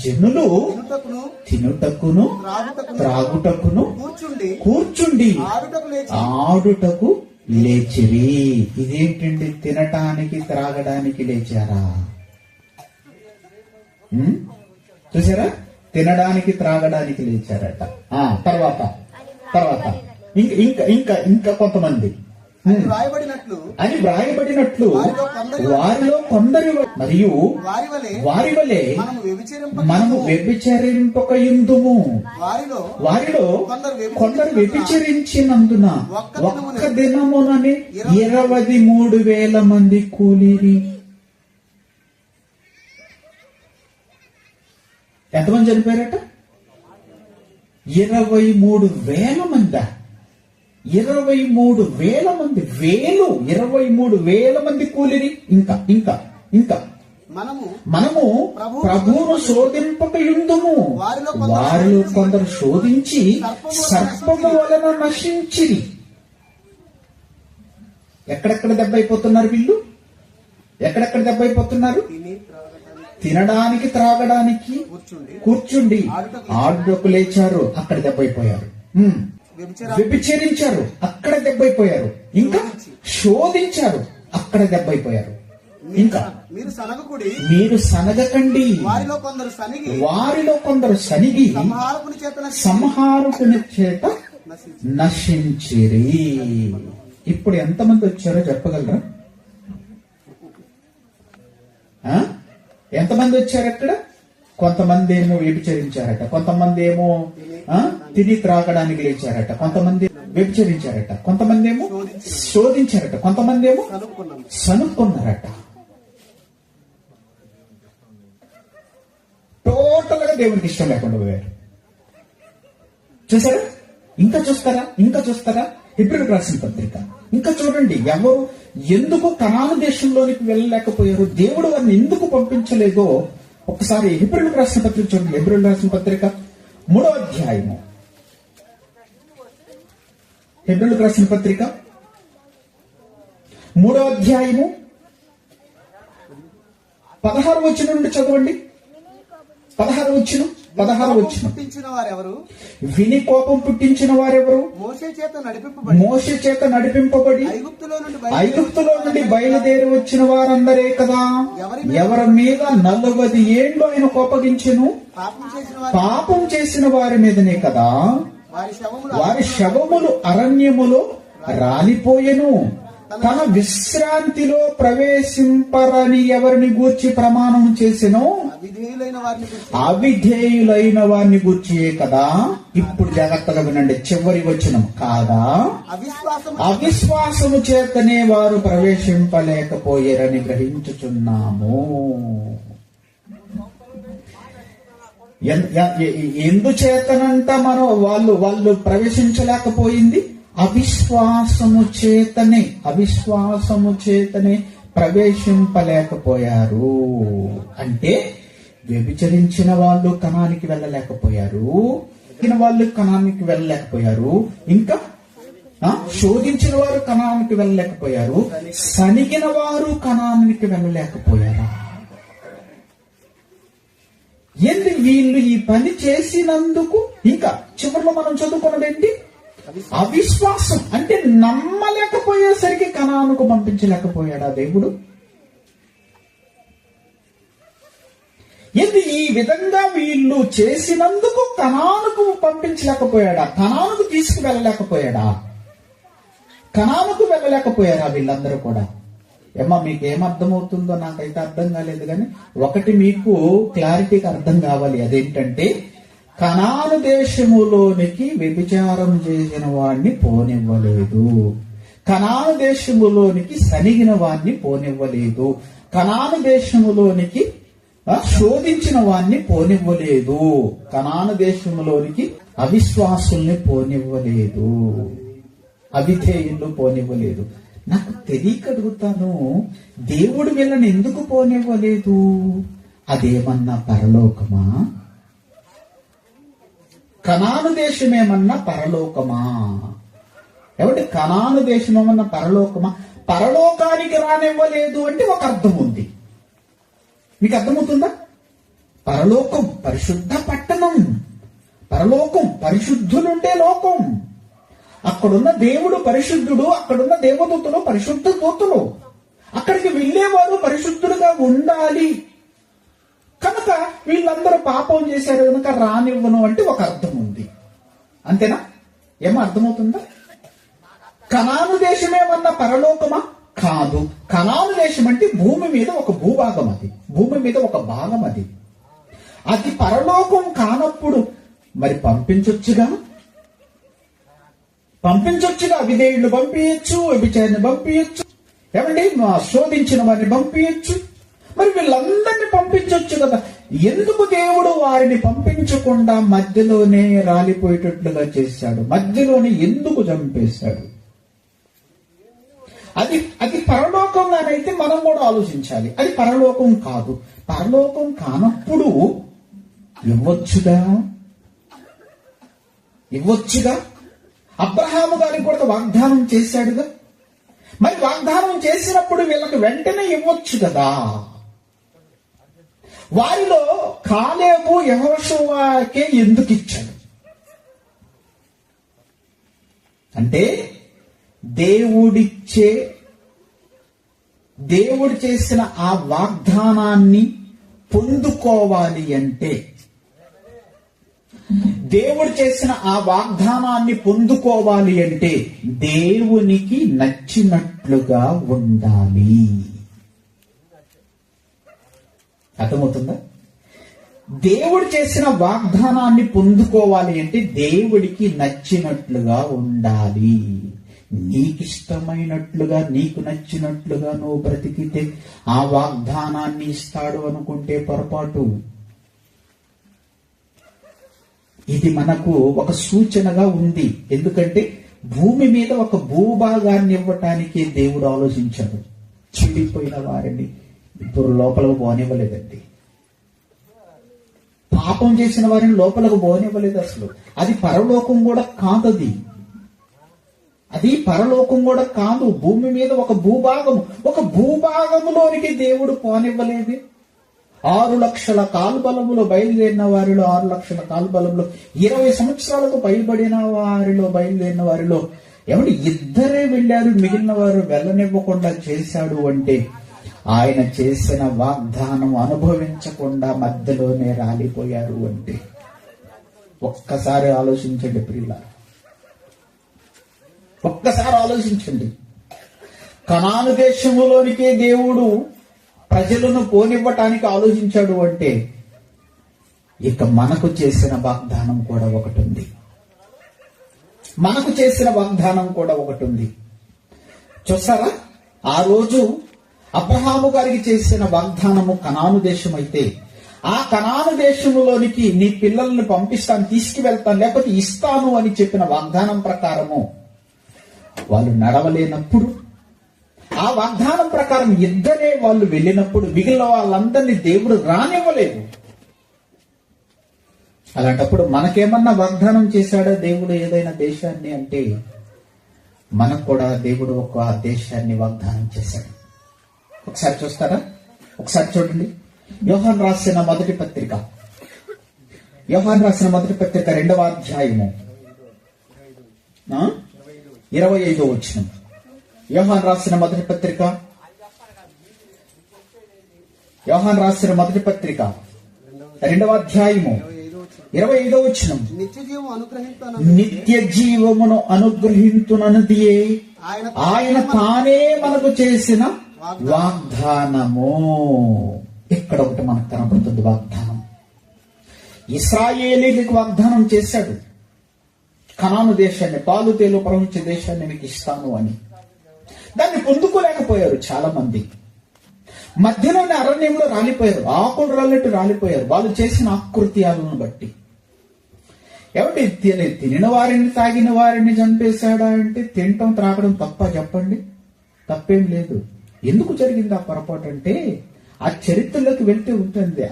A: జనులు తినుటకును త్రాగుటకును కూర్చుండి ఆడుటకు లేచిరి. ఇదేంటండి? తినటానికి త్రాగడానికి లేచారా? చూసారా? తినడానికి త్రాగడానికి లేచారట. తర్వాత ఇంకా కొంతమంది అని వ్రాయబడినట్లు వారిలో కొందరు మరియు వారి వలె మనము వ్యభిచరింపకయుందుము. వారిలో కొందరు వ్యభిచరించినందున ఒక్క దినమునని 23,000 మంది కూలిరి. ఎంతమంది చనిపోయారట? 23,000 మంది. 23,000 మంది. 23,000 మంది కూలిరి. ఇంకా మనము ప్రభువును శోధింపకయుందుము. వారిలో కొందరు శోధించి సర్పము వలన నశించిరి. ఎక్కడెక్కడ దెబ్బ అయిపోతున్నారు వీళ్ళు? ఎక్కడెక్కడ దెబ్బ అయిపోతున్నారు? తినడానికి త్రాగడానికి కూర్చుండి ఆడుటకు లేచారు, అక్కడ దెబ్బైపోయారు. వ్యభిచరించారు, అక్కడ దెబ్బైపోయారు. ఇంకా శోధించారు, అక్కడ దెబ్బైపోయారు. ఇంకా
B: మీరు సనగకుడి,
A: మీరు సనగకండి, వారిలో కొందరు సనిగి సంహారకుని చేత నశించిరి. ఇప్పుడు ఎంతమంది వచ్చారో చెప్పగలరా? ఎంతమంది వచ్చారు అక్కడ? కొంతమంది ఏమో వ్యభిచరించారట, కొంతమంది ఏమో తిని త్రాగడానికి లేచారట, కొంతమంది వ్యభిచరించారట, కొంతమంది ఏమో శోధించారట, కొంతమంది ఏమో సనుక్కున్నారట. టోటల్ గా దేవునికి ఇష్టం లేకుండా పోయారు. చూసారా? ఇంకా చూస్తారా? హెబ్రీయులకు రాసిన పత్రిక ఇంకా చూడండి. ఎవరు ఎందుకు కనాను దేశంలోనికి వెళ్ళలేకపోయారు, దేవుడు వారిని ఎందుకు పంపించలేదో ఒకసారి హెబ్రీయులకు రాసిన పత్రిక చూడండి. హెబ్రీయులకు రాసిన పత్రిక 3వ అధ్యాయము, హెబ్రీయులకు రాసిన పత్రిక 3వ అధ్యాయము 16వ వచనం నుండి చదవండి. 16వ వచనం. విని కోపం పుట్టించిన వారెవరు? మోషే చేత నడిపింపబడి ఐగుప్తులో నుండి బయలుదేరి వచ్చిన వారందరే కదా. ఎవరి మీద 40 ఏళ్ళు ఆయన కోపగించెను? పాపం చేసిన వారి మీదనే కదా. వారి శవములు అరణ్యములో రాలిపోయెను. తన విశ్రాంతిలో ప్రవేశింపరని ఎవరిని గూర్చి ప్రమాణం చేసెనో అవిధేయులైన వారిని గూర్చియే కదా. ఇప్పుడు జాగ్రత్తగా వినండి, చివరి వచనం. కాగా అవిశ్వాసము చేతనే వారు ప్రవేశింపలేకపోయారని గ్రహించుచున్నాము. ఎందుచేతనంట వాళ్ళు ప్రవేశించలేకపోయింది? అవిశ్వాసము చేతనే ప్రవేశింపలేకపోయారు. అంటే వ్యభిచరించిన వాళ్ళు కనానికి వెళ్ళలేకపోయారు, ఇంకా శోధించిన వారు కనానికి వెళ్ళలేకపోయారు, సనిగిన వారు కనానికి వెళ్ళలేకపోయారా? వీళ్ళు ఈ పని చేసినందుకు ఇంకా చివరిలో మనం చదువుకున్నదేంటి? అవిశ్వాసం. అంటే నమ్మలేకపోయేసరికి కనానుకు పంపించలేకపోయాడా దేవుడు? ఈ విధంగా వీళ్ళు చేసినందుకు కనానుకు పంపించలేకపోయాడా? కనానుకు తీసుకువెళ్ళలేకపోయాడా? కనానుకు వెళ్ళలేకపోయారా వీళ్ళందరూ కూడా? ఏమా మీకు ఏమర్థమవుతుందో నాకైతే అర్థం కాలేదు, కానీ ఒకటి మీకు క్లారిటీగా అర్థం కావాలి. అదేంటంటే, కనాను దేశములోనికి వ్యభిచారం చేసిన వాడిని పోనివ్వలేదు, కనాను దేశములోనికి సనిగిన వాడిని పోనివ్వలేదు, కనాను దేశములోనికి శోధించిన వాడిని పోనివ్వలేదు, కనాను దేశములోనికి అవిశ్వాసుల్ని పోనివ్వలేదు, అవిధేయులు పోనివ్వలేదు. నాకు తెలియక అడుగుతాను, దేవుడు వీళ్ళని ఎందుకు పోనివ్వలేదు? అదేమన్నా పరలోకమా? కనాను దేశమేమన్నా పరలోకమా? ఏమంటే కనాను దేశం ఏమన్నా పరలోకమా? పరలోకానికి రానివ్వలేదు అంటే ఒక అర్థం ఉంది. మీకు అర్థమవుతుందా? పరలోకం పరిశుద్ధ పట్టణం, పరలోకం పరిశుద్ధులుండే లోకం. అక్కడున్న దేవుడు పరిశుద్ధుడు, అక్కడున్న దేవదూతలు పరిశుద్ధ దూతలు. అక్కడికి వెళ్ళేవారు పరిశుద్ధులుగా ఉండాలి. కనుక వీళ్ళందరూ పాపం చేశారు కనుక రానివ్వను అంటే ఒక అర్థం ఉంది. అంతేనా? ఏమో అర్థమవుతుందా? కనాను దేశమేమన్నా పరలోకమా? కాదు. కనాను దేశం అంటే భూమి మీద ఒక భూభాగం, అది భూమి మీద ఒక భాగం. అది పరలోకం కానప్పుడు మరి పంపించొచ్చుగా, విధేయుడిని పంపించచ్చు, వ్యభిచారిని పంపించచ్చు, ఏమండి శోధించిన వారిని పంపించచ్చు. మరి వీళ్ళందరినీ పంపించవచ్చు కదా. ఎందుకు దేవుడు వారిని పంపించకుండా మధ్యలోనే రాలిపోయేటట్లుగా చేశాడు? మధ్యలోనే ఎందుకు చంపేశాడు? అది పరలోకంగానైతే మనం కూడా ఆలోచించాలి. అది పరలోకం కాదు. పరలోకం కానప్పుడు ఇవ్వచ్చుగా. అబ్రహాము గారికి కూడా వాగ్దానం చేశాడుగా. మరి వాగ్దానం చేసినప్పుడు వీళ్ళకి వెంటనే ఇవ్వచ్చు కదా. వారిలో కాలేబు యెహోషువకే ఎందుకు ఇచ్చాడు అంటే, దేవుడిచ్చే దేవుడు చేసిన ఆ వాగ్దానాన్ని పొందుకోవాలి అంటే, దేవుడు చేసిన ఆ వాగ్దానాన్ని పొందుకోవాలి అంటే దేవునికి నచ్చినట్లుగా ఉండాలి. అర్థమవుతుందా? దేవుడు చేసిన వాగ్దానాన్ని పొందుకోవాలి అంటే దేవుడికి నచ్చినట్లుగా ఉండాలి. నీకిష్టమైనట్లుగా, నీకు నచ్చినట్లుగా నువ్వు బ్రతికితే ఆ వాగ్దానాన్ని ఇస్తాడు అనుకుంటే పొరపాటు. ఇది మనకు ఒక సూచనగా ఉంది. ఎందుకంటే భూమి మీద ఒక భూభాగాన్ని ఇవ్వటానికి దేవుడు ఆలోచించాడు. చెడిపోయిన వారిని ఇప్పుడు లోపలకు పోనివ్వలేదండి. పాపం చేసిన వారిని లోపలకు పోనివ్వలేదు. అసలు అది పరలోకం కూడా కాదు. అది పరలోకం కూడా కాదు. భూమి మీద ఒక భూభాగములోనికి దేవుడు పోనివ్వలేదు. 6 లక్షల కాల్బలములో బయలుదేరిన వారిలో 6 లక్షల కాల్బలంలో 20 సంవత్సరాలకు పైబడిన వారిలో బయలుదేరిన వారిలో ఏమంటే ఇద్దరే వెళ్ళారు, మిగిలిన వారు వెళ్ళనివ్వకుండా చేశాడు అంటే ఆయన చేసిన వాగ్దానం అనుభవించకుండా మధ్యలోనే రాలిపోయారు అంటే ఒక్కసారి ఆలోచించండి ప్రియులారా, ఒక్కసారి ఆలోచించండి. కనాను దేశములోనికే దేవుడు ప్రజలను పోనివ్వటానికి ఆలోచించాడు అంటే ఇక మనకు చేసిన వాగ్దానం కూడా ఒకటి ఉంది. మనకు చేసిన వాగ్దానం కూడా ఒకటి ఉంది. చూసారా, ఆ రోజు అబ్రహాము గారికి చేసిన వాగ్దానము కనాను దేశం అయితే, ఆ కనాను దేశంలోనికి నీ పిల్లల్ని పంపిస్తాను, తీసుకువెళ్తాను, లేకపోతే ఇస్తాను అని చెప్పిన వాగ్దానం ప్రకారము వాళ్ళు నడవలేనప్పుడు, ఆ వాగ్దానం ప్రకారం ఇద్దరే వాళ్ళు వెళ్ళినప్పుడు మిగిలిన వాళ్ళందరినీ దేవుడు రానివ్వలేదు. అలాంటప్పుడు మనకేమన్నా వాగ్దానం చేశాడా దేవుడు ఏదైనా దేశాన్ని అంటే, మనకు కూడా దేవుడు ఒక దేశాన్ని వాగ్దానం చేశాడు. ఒకసారి చూస్తారా? ఒకసారి చూడండి. యోహాను రాసిన మొదటి పత్రిక 2వ అధ్యాయము 25వ వచనం. యోహాను రాసిన మొదటి పత్రిక 2వ అధ్యాయము 25వ వచనం. నిత్య జీవమును అనుగ్రహించుననిదియే ఆయన తానే మనకు చేసిన వాగ్దానము. ఇక్కడ ఒకటి మనకు కనపడుతుంది వాగ్దానం. ఇశ్రాయేలీలకు వాగ్దానం చేశాడు, కనాను దేశాన్ని, పాలు తేలు ప్రవహించే దేశాన్ని మీకు ఇస్తాను అని. దాన్ని పొందుకోలేకపోయారు చాలా మంది. మధ్యలోనే అరణ్యంలో రాలిపోయారు, ఆకులు రాలినట్టు రాలిపోయారు వాళ్ళు చేసిన ఆకృత్యాలను బట్టి. ఏమంటే తినిన వారిని తాగిన వారిని చంపేశాడా అంటే, తినటం త్రాగడం తప్ప చెప్పండి? తప్పేం లేదు. ఎందుకు జరిగింది ఆ పొరపాటు అంటే, ఆ చరిత్రలోకి వెళ్తే ఉంటుంది.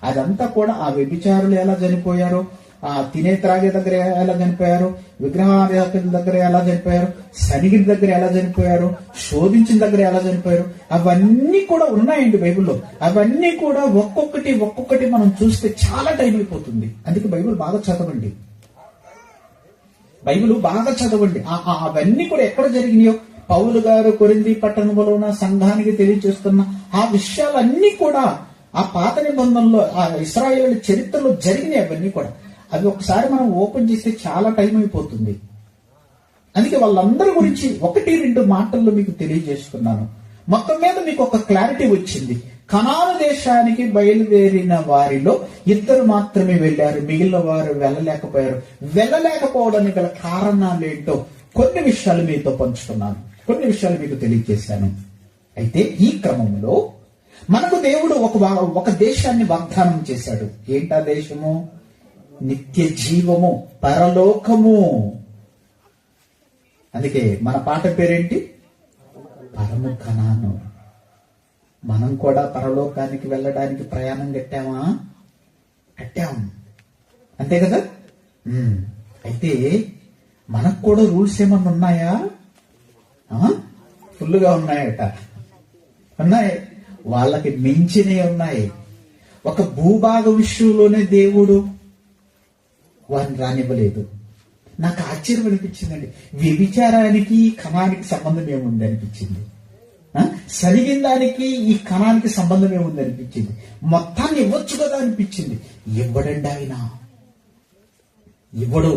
A: అదంతా కూడా ఆ వ్యభిచారులు ఎలా చనిపోయారో, ఆ తినే త్రాగే దగ్గర ఎలా చనిపోయారు, విగ్రహారాధకుల దగ్గర ఎలా చనిపోయారు, సనిగిరి దగ్గర ఎలా చనిపోయారు, శోధించిన దగ్గర ఎలా చనిపోయారు, అవన్నీ కూడా ఉన్నాయండి బైబిల్లో. అవన్నీ కూడా ఒక్కొక్కటి మనం చూస్తే చాలా టైం అయిపోతుంది. అందుకే బైబిల్ బాగా చదవండి, అవన్నీ కూడా ఎక్కడ జరిగినాయో పౌలు గారు కొరింథీ పట్టణంలో ఉన్న సంఘానికి తెలియజేస్తున్న ఆ విషయాలన్నీ కూడా ఆ పాత నిబంధనలో, ఆ ఇశ్రాయేలు చరిత్రలో జరిగినాయి. అవన్నీ కూడా అవి ఒకసారి మనం ఓపెన్ చేస్తే చాలా టైం అయిపోతుంది. అందుకే వాళ్ళందరి గురించి 1-2 మాటల్లో మీకు తెలియజేస్తున్నాను. మొత్తం మీద మీకు ఒక క్లారిటీ వచ్చింది. కనాను దేశానికి బయలుదేరిన వారిలో 2 మాత్రమే వెళ్ళారు, మిగిలిన వారు వెళ్ళలేకపోయారు. వెళ్ళలేకపోవడానికి గల కారణాలేంటో కొన్ని విషయాలు మీతో పంచుకున్నాను, కొన్ని విషయాలు మీకు తెలియజేశాను. అయితే ఈ క్రమంలో మనకు దేవుడు ఒక దేశాన్ని వాగ్దానం చేశాడు. ఏంటా దేశము? నిత్య జీవము, పరలోకము. అందుకే మన పాట పేరేంటి? పరమ కనాను. మనం కూడా పరలోకానికి వెళ్ళడానికి ప్రయాణం కట్టాం, అంతే కదా? అయితే మనకు కూడా రూల్స్ ఏమన్నా ఉన్నాయా? ఫుల్లుగా ఉన్నాయట. ఉన్నాయి, వాళ్ళకి మించినవి ఉన్నాయి. ఒక భూభాగ విషయంలోనే దేవుడు వారిని రానివ్వలేదు. నాకు ఆశ్చర్యం అనిపించిందండి. వ్యభిచారానికి కణానికి సంబంధం ఏముంది అనిపించింది. సరిగిన దానికి ఈ కణానికి సంబంధం ఏముంది అనిపించింది. మొత్తాన్ని ఇవ్వచ్చు కదా అనిపించింది. ఇవ్వడండి ఆయన, ఇవ్వడు.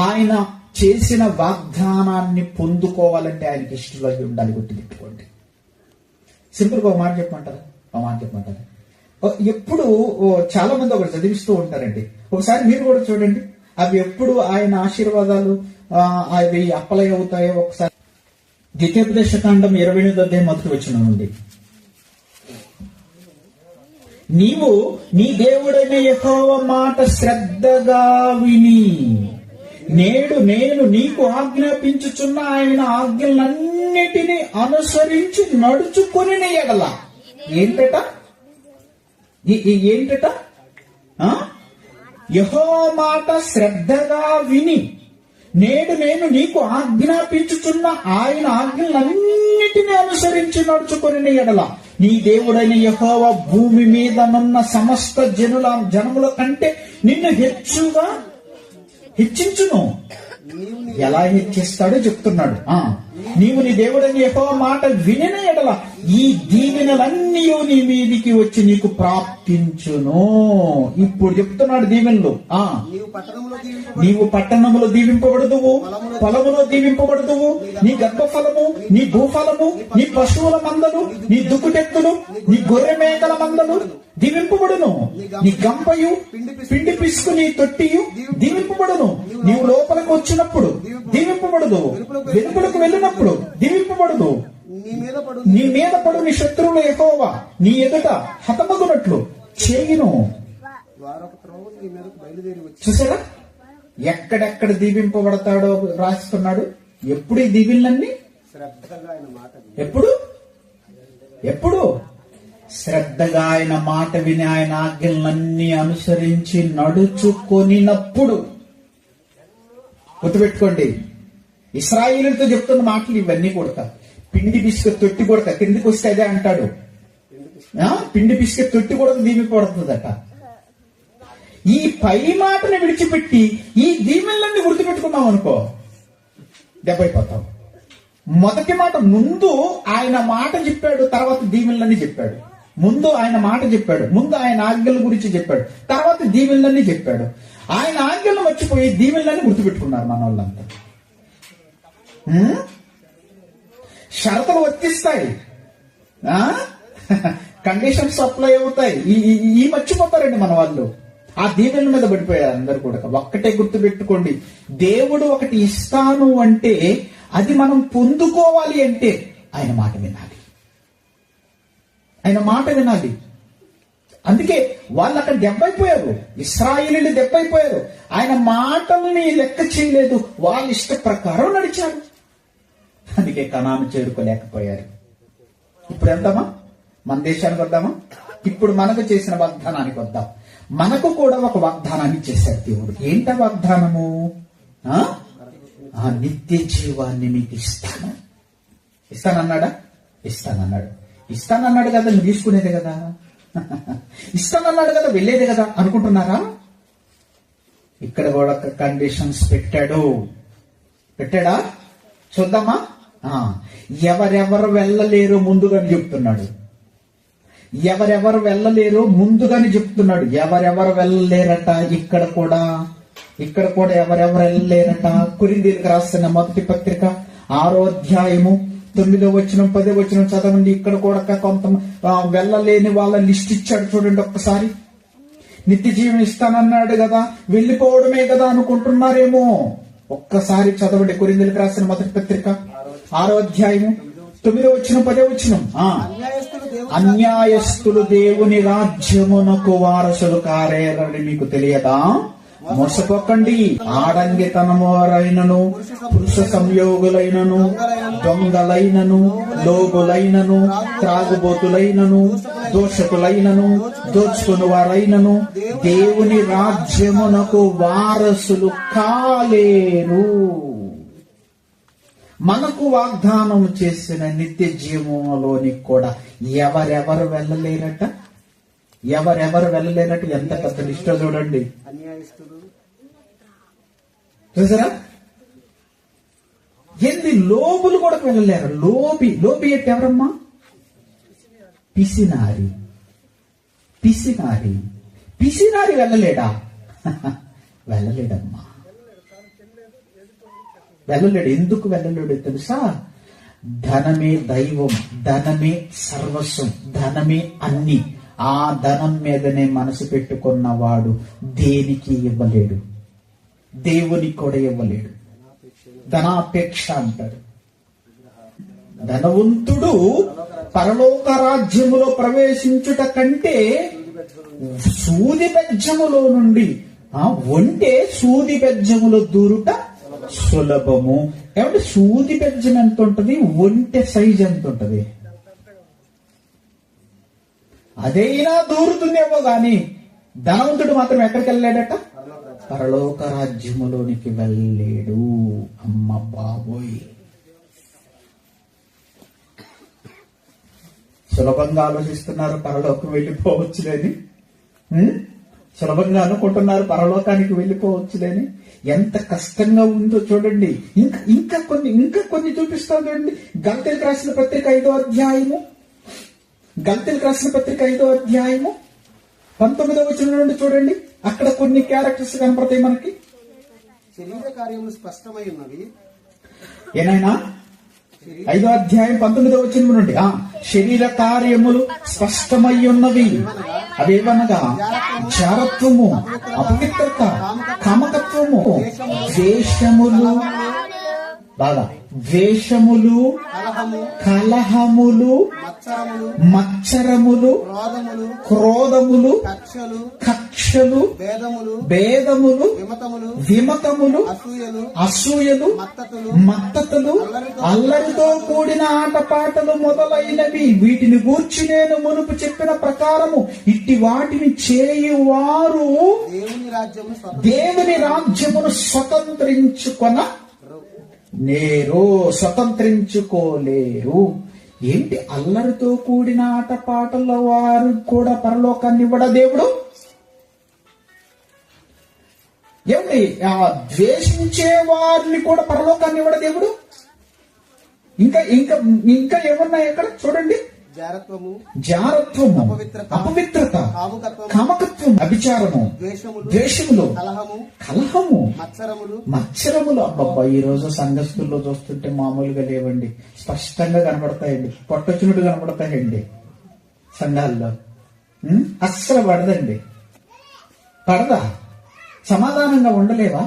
A: ఆయన చేసిన వాగ్దానాన్ని పొందుకోవాలంటే ఆయనకి ఇష్టంలో ఉండాలి. గుర్తుపెట్టుకోండి. సింపుల్ గా ఒక మాట చెప్పమంటారా? ఎప్పుడు చాలా మంది ఒకటి చదివిస్తూ ఉంటారండి. ఒకసారి మీరు కూడా చూడండి, అవి ఎప్పుడు ఆయన ఆశీర్వాదాలు అవి అప్లై అవుతాయో ఒకసారి. ద్వితీయోపదేశకాండం 28వ అధ్యాయం మొదటి వచనం నుండి, నీవు నీ దేవుడైన యెహోవా మాట శ్రద్ధగా విని నేడు నేను నీకు ఆజ్ఞాపించుచున్న ఆయన ఆజ్ఞలన్నిటినీ అనుసరించి నడుచుకొని ఎడల. ఏంటట? యెహోవా మాట శ్రద్ధగా విని నేడు నేను నీకు ఆజ్ఞాపించుచున్న ఆయన ఆజ్ఞలన్నిటినీ అనుసరించి నడుచుకొని ఎడల నీ దేవుడైన యెహోవా భూమి మీదనున్న సమస్త జనముల కంటే నిన్ను హెచ్చించును. ఎలా హెచ్చిస్తాడో చెప్తున్నాడు. నీవు నీ దేవుడని యెహోవా మాట వినిన ఎడల ఈ దీవెనలన్నీ నీ మీదికి వచ్చి నీకు ప్రాప్తించును. ఇప్పుడు చెప్తున్నాడు దీవెనలు. నీవు పట్టణములో దీవింపబడదువు, పొలములో దీవింపబడదువు, నీ గర్భఫలము, నీ భూఫలము, నీ పశువుల మందలు, నీ దుక్కుటెత్తులు, నీ గొర్రె మేకల మందలు దీవింపబడును. నీ గంపయు పిండి పిసుకు నీ తొట్టియు దీవింపబడును. నీవు లోపలికి వచ్చినప్పుడు దీవింపబడదు, వెలుపలకు వెళ్ళినప్పుడు దీవింపబడదు. నీ మీద పడు నీ శత్రువులు యెహోవా నీ ఎదుట హతమగునట్లు చేయును. చూసారా ఎక్కడెక్కడ దీవింపబడతాడో రాస్తున్నాడు. ఎప్పుడు ఈ దీవెనలన్నీ ఎప్పుడు శ్రద్ధగా ఆయన మాట విని ఆయన ఆజ్ఞలన్నీ అనుసరించి నడుచుకొనినప్పుడు. గుర్తుపెట్టుకోండి, ఇశ్రాయేలుతో చెప్తున్న మాటలు ఇవన్నీ కూడా. పిండి పిసుక తొట్టి కొడక కిందికి వస్తే అదే అంటాడు. పిండి పిసుక తొట్టి కూడా దీవింపబడుతుందట. ఈ పై మాటను విడిచిపెట్టి ఈ దీవెనలన్నీ గుర్తుపెట్టుకున్నాం అనుకో, దెబ్బైపోతాం. మొదటి మాట ముందు ఆయన మాట చెప్పాడు, తర్వాత దీవెనలన్నీ చెప్పాడు. ముందు ఆయన మాట చెప్పాడు, ముందు ఆయన ఆజ్ఞల గురించి చెప్పాడు, తర్వాత దీవెనలన్నీ చెప్పాడు. ఆయన ఆజ్ఞలు మర్చిపోయి దీవెనలన్నీ గుర్తుపెట్టుకున్నారు మన వాళ్ళంతా. షరతులు వర్తిస్తాయి, కండిషన్స్ అప్లై అవుతాయి. ఈ మర్చిపోతారండి మన వాళ్ళు. ఆ దీవెనల మీద పడిపోయారు అందరు కూడా. ఒక్కటే గుర్తు పెట్టుకోండి, దేవుడు ఒకటి ఇస్తాను అంటే అది మనం పొందుకోవాలి అంటే ఆయన మాట వినాలి. అందుకే వాళ్ళు అక్కడ దెబ్బైపోయారు, ఇశ్రాయేలీయులు దెబ్బైపోయారు. ఆయన మాటల్ని లెక్క చేయలేదు, వాళ్ళ ఇష్ట ప్రకారం నడిచారు. అందుకే కనాను చేరుకోలేకపోయారు. ఇప్పుడు వెళ్దామా? మన దేశానికి వద్దామా? ఇప్పుడు మనకు చేసిన వాగ్దానానికి వద్దాం. మనకు కూడా ఒక వాగ్దానాన్ని చేశాడు దేవుడు. ఏంట వాగ్దానము? నిత్య జీవాన్ని మీకు ఇస్తానన్నాడా? ఇస్తానన్నాడు కదా, నువ్వు తీసుకునేది కదా. ఇస్తానన్నాడు కదా, వెళ్ళేది కదా అనుకుంటున్నారా? ఇక్కడ కూడా కండిషన్స్ పెట్టాడా? చూద్దామా? ఎవరెవరు వెళ్ళలేరు ముందుగానే చెప్తున్నాడు. ఎవరెవరు చెప్తున్నాడు. ఎవరెవరు వెళ్ళలేరట? ఇక్కడ కూడా ఎవరెవరు వెళ్ళలేరట? కొరింథీయులకు రాసిన మొదటి పత్రిక 6వ అధ్యాయము 9వ వచనం 10వ వచనం చదవండి. ఇక్కడ కూడా కొంత వెళ్ళలేని వాళ్ళ లిస్ట్ ఇచ్చాడు చూడండి ఒక్కసారి. నిత్య జీవం ఇస్తానన్నాడు కదా, వెళ్ళిపోవడమే కదా అనుకుంటున్నారేమో. ఒక్కసారి చదవండి కొరింథీయులకు రాసిన మొదటి పత్రిక 6వ అధ్యాయము 9వ వచనం 10వ వచనం. అన్యాయస్తులు దేవుని రాజ్యమునకు వారసులు కారేరని మీకు తెలియదా? మోసపోకండి. ఆడంగితనమురైనను, పురుష సంయోగులైనను, దొంగలైనను, లోబులైనను, త్రాగుబోతులైనను, దోషకులైనను, దోచుకుని వారైనను దేవుని రాజ్యమునకు వారసులు కాలేరు. మనకు వాగ్దానం చేసిన నిత్య జీవంలోని కూడా ఎవరెవరు వెళ్ళలేరట? ఎంత పెద్ద లిస్టో చూడండి. చూసారా? ఏంది? లోబులు కూడా వెళ్ళలేరు. లోబి అంటే ఎవరమ్మా? పిసినారి పిసినారి పిసినారి వెళ్ళలేడా? వెళ్ళలేడమ్మా, వెళ్ళలేడు. ఎందుకు వెళ్ళలేడు తెలుసా? ధనమే దైవం, ధనమే సర్వస్వం, ధనమే అన్ని. ఆ ధనం మీదనే మనసు పెట్టుకున్నవాడు దేనికి ఇవ్వలేడు, దేవునికి కూడా ఇవ్వలేడు. ధనాపేక్ష అంటారు. ధనవంతుడు పరలోక రాజ్యములో ప్రవేశించుట కంటే సూది బెజ్జములో నుండి ఒంటే సూది బెజ్జములో దూరుట సులభము. ఏమంటే సూది బెజ్జం ఎంత ఉంటది, ఒంటె సైజ్ ఎంత ఉంటది? అదైనా దూరుతుందేమో గాని ధనవంతుడు మాత్రం ఎక్కడికి వెళ్ళాడట? పరలోక రాజ్యములోనికి వెళ్ళలేడు. అమ్మ బాబోయ్, సులభంగా ఆలోచిస్తున్నారు పరలోకం వెళ్ళిపోవచ్చులేని, సులభంగా అనుకుంటున్నారు పరలోకానికి వెళ్ళిపోవచ్చులేని. ఎంత కష్టంగా ఉందో చూడండి. ఇంకా కొన్ని చూపిస్తాం చూడండి. గలతీయులకు రాసిన పత్రిక 5వ అధ్యాయము, గలతీయులకు రాసిన పత్రిక 5వ అధ్యాయము 19వ వచనం నుండి చూడండి. అక్కడ కొన్ని క్యారెక్టర్స్ కనపడతాయి మనకి.
B: శరీర కార్యములు స్పష్టమై ఉన్నవి.
A: ఏనాయనా? 5వ అధ్యాయం 19వ వచనం నుండి శరీర కార్యములు స్పష్టమై ఉన్నవి. అవేవనగా జారత్వము, అపవిత్రత, కామకత్వము, ద్వేషములు, బాగా ద్వేషములు, కలహములు, మత్సరములు, క్రోధములు, కక్షలు, భేదములు, విమతములు, అసూయలు, మత్తతులు, అల్లరితో కూడిన ఆటపాటలు మొదలైనవి. వీటిని గూర్చి నేను మునుపు చెప్పిన ప్రకారము ఇట్టి వాటిని చేయువారు దేవుని రాజ్యమును స్వతంత్రించుకోలేరు. ఏంటి? అల్లరితో కూడిన ఆటపాటల వారు కూడా పరలోకాన్ని ఇవ్వడా దేవుడు? ఏమిటి? ద్వేషించే వారిని కూడా పరలోకాన్ని ఇవ్వడా దేవుడు? ఇంకా ఇంకా ఇంకా ఏమన్నాయి అక్కడ చూడండి. జారత్వము, అపవిత్రత, కామకత్వం, అభిచారము, ద్వేషములు, కలహము, మత్సరములు. అబ్బబ్బా, ఈ రోజు సంఘస్థుల్లో చూస్తుంటే మామూలుగా లేవండి, స్పష్టంగా కనబడతాయండి, పొట్టొచ్చినట్టు కనబడతాయండి సంఘాల్లో. అస్సలు పడదా? సమాధానంగా ఉండలేవా?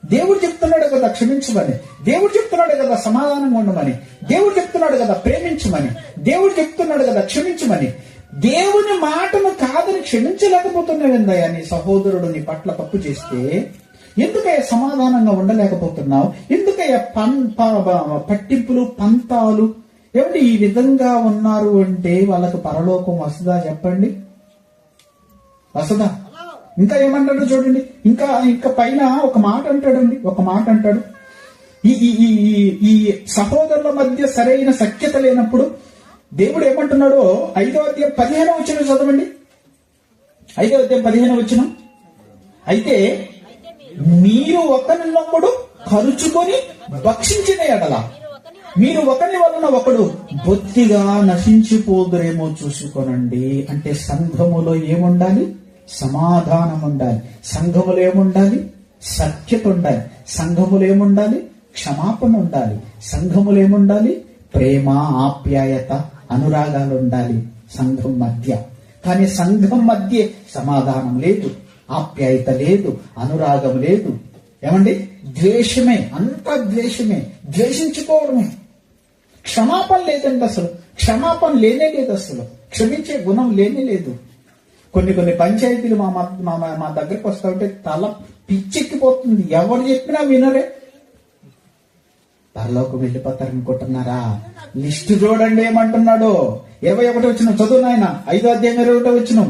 A: దేవుడు చెప్తున్నాడు కదా క్షమించమని, దేవుడు చెప్తున్నాడు కదా సమాధానంగా ఉండమని, దేవుడు చెప్తున్నాడు కదా ప్రేమించమని, దేవుడు చెప్తున్నాడు కదా క్షమించమని. దేవుని మాటను కాదని క్షమించలేకపోతున్నావేందయ్యా? నీ సహోదరుడు నీ పట్ల తప్పు చేస్తే ఎందుకయ్యా సమాధానంగా ఉండలేకపోతున్నావు? ఎందుకయ్యా పట్టింపులు, పంతాలు? ఏమంటే ఈ విధంగా ఉన్నారు అంటే వాళ్ళకు పరలోకం వస్తుందా చెప్పండి? వస్తుందా? ఇంకా ఏమంటాడు చూడండి. ఇంకా పైన ఒక మాట అంటాడు. ఈ సహోదరుల మధ్య సరైన సఖ్యత లేనప్పుడు దేవుడు ఏమంటున్నాడో 5వ అధ్యాయం 15వ వచనం చదవండి. 5వ అధ్యాయం 15వ వచనం. అయితే మీరు ఒకరినొకడు కరుచుకొని భక్షించిన ఎడల మీరు ఒకరి వలన ఒకడు బొత్తిగా నశించిపోదురేమో చూసుకోనండి. అంటే సంఘములో ఏముండాలి? సమాధానం ఉండాలి. సంఘములో ఏముండాలి? సఖ్యత ఉండాలి. సంఘములో ఏముండాలి? క్షమాపణ ఉండాలి. సంఘములో ఏముండాలి? ప్రేమ, ఆప్యాయత, అనురాగాలు ఉండాలి సంఘం మధ్య. కానీ సంఘం మధ్య సమాధానం లేదు, ఆప్యాయత లేదు, అనురాగం లేదు. ఏమండి? ద్వేషమే, అంతా ద్వేషమే, ద్వేషించుకోవడమే. క్షమాపణ లేదండి, అసలు క్షమాపణ లేనే లేదు, అసలు క్షమించే గుణం లేనే లేదు. కొన్ని పంచాయతీలు మా దగ్గరికి వస్తా ఉంటే తల పిచ్చెక్కిపోతుంది. ఎవరు చెప్పినా వినరే. పరలోకం వెళ్ళిపోతారనుకుంటున్నారా? లిస్టు చూడండి ఏమంటున్నాడు. 21వ వచనం చదువు నాయన. 5వ అధ్యాయం 21వ వచనం.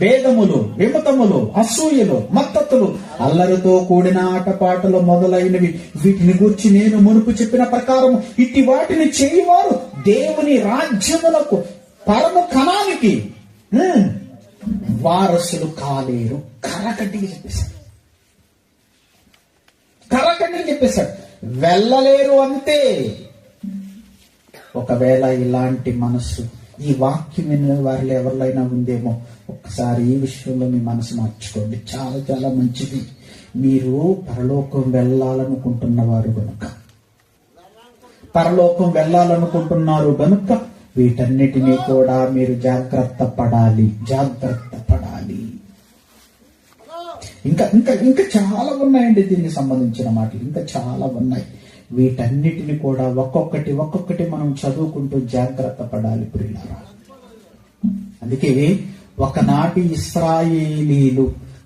A: భేదములు, విమతములు, అసూయలు, మత్తతులు, అల్లరితో కూడిన ఆటపాటలు మొదలైనవి. వీటిని గూర్చి నేను మునుపు చెప్పిన ప్రకారం ఇట్టి వాటిని చేయువారు దేవుని రాజ్యములకు, పరమ కణానికి వారసులు కాలేరు. కరకట్టిగా చెప్పేశాడు. వెళ్ళలేరు అంతే. ఒకవేళ ఇలాంటి మనస్సు ఈ వాక్యం విన్న వారిలో ఎవరిలో ఉందేమో ఒక్కసారి ఈ విషయంలో మీ మనసు మార్చుకోండి. చాలా చాలా మంచిది. మీరు పరలోకం వెళ్ళాలనుకుంటున్నవారు గనుక, పరలోకం వెళ్ళాలనుకుంటున్నారు గనుక వీటన్నిటినీ కూడా మీరు జాగ్రత్త పడాలి. ఇంకా ఇంకా ఇంకా చాలా ఉన్నాయండి దీనికి సంబంధించిన మాటలు, ఇంకా చాలా ఉన్నాయి. వీటన్నిటిని కూడా ఒక్కొక్కటి మనం చదువుకుంటూ జాగ్రత్త పడాలి ప్రియులారా. అందుకే ఒకనాటి ఇశ్రాయేలీలు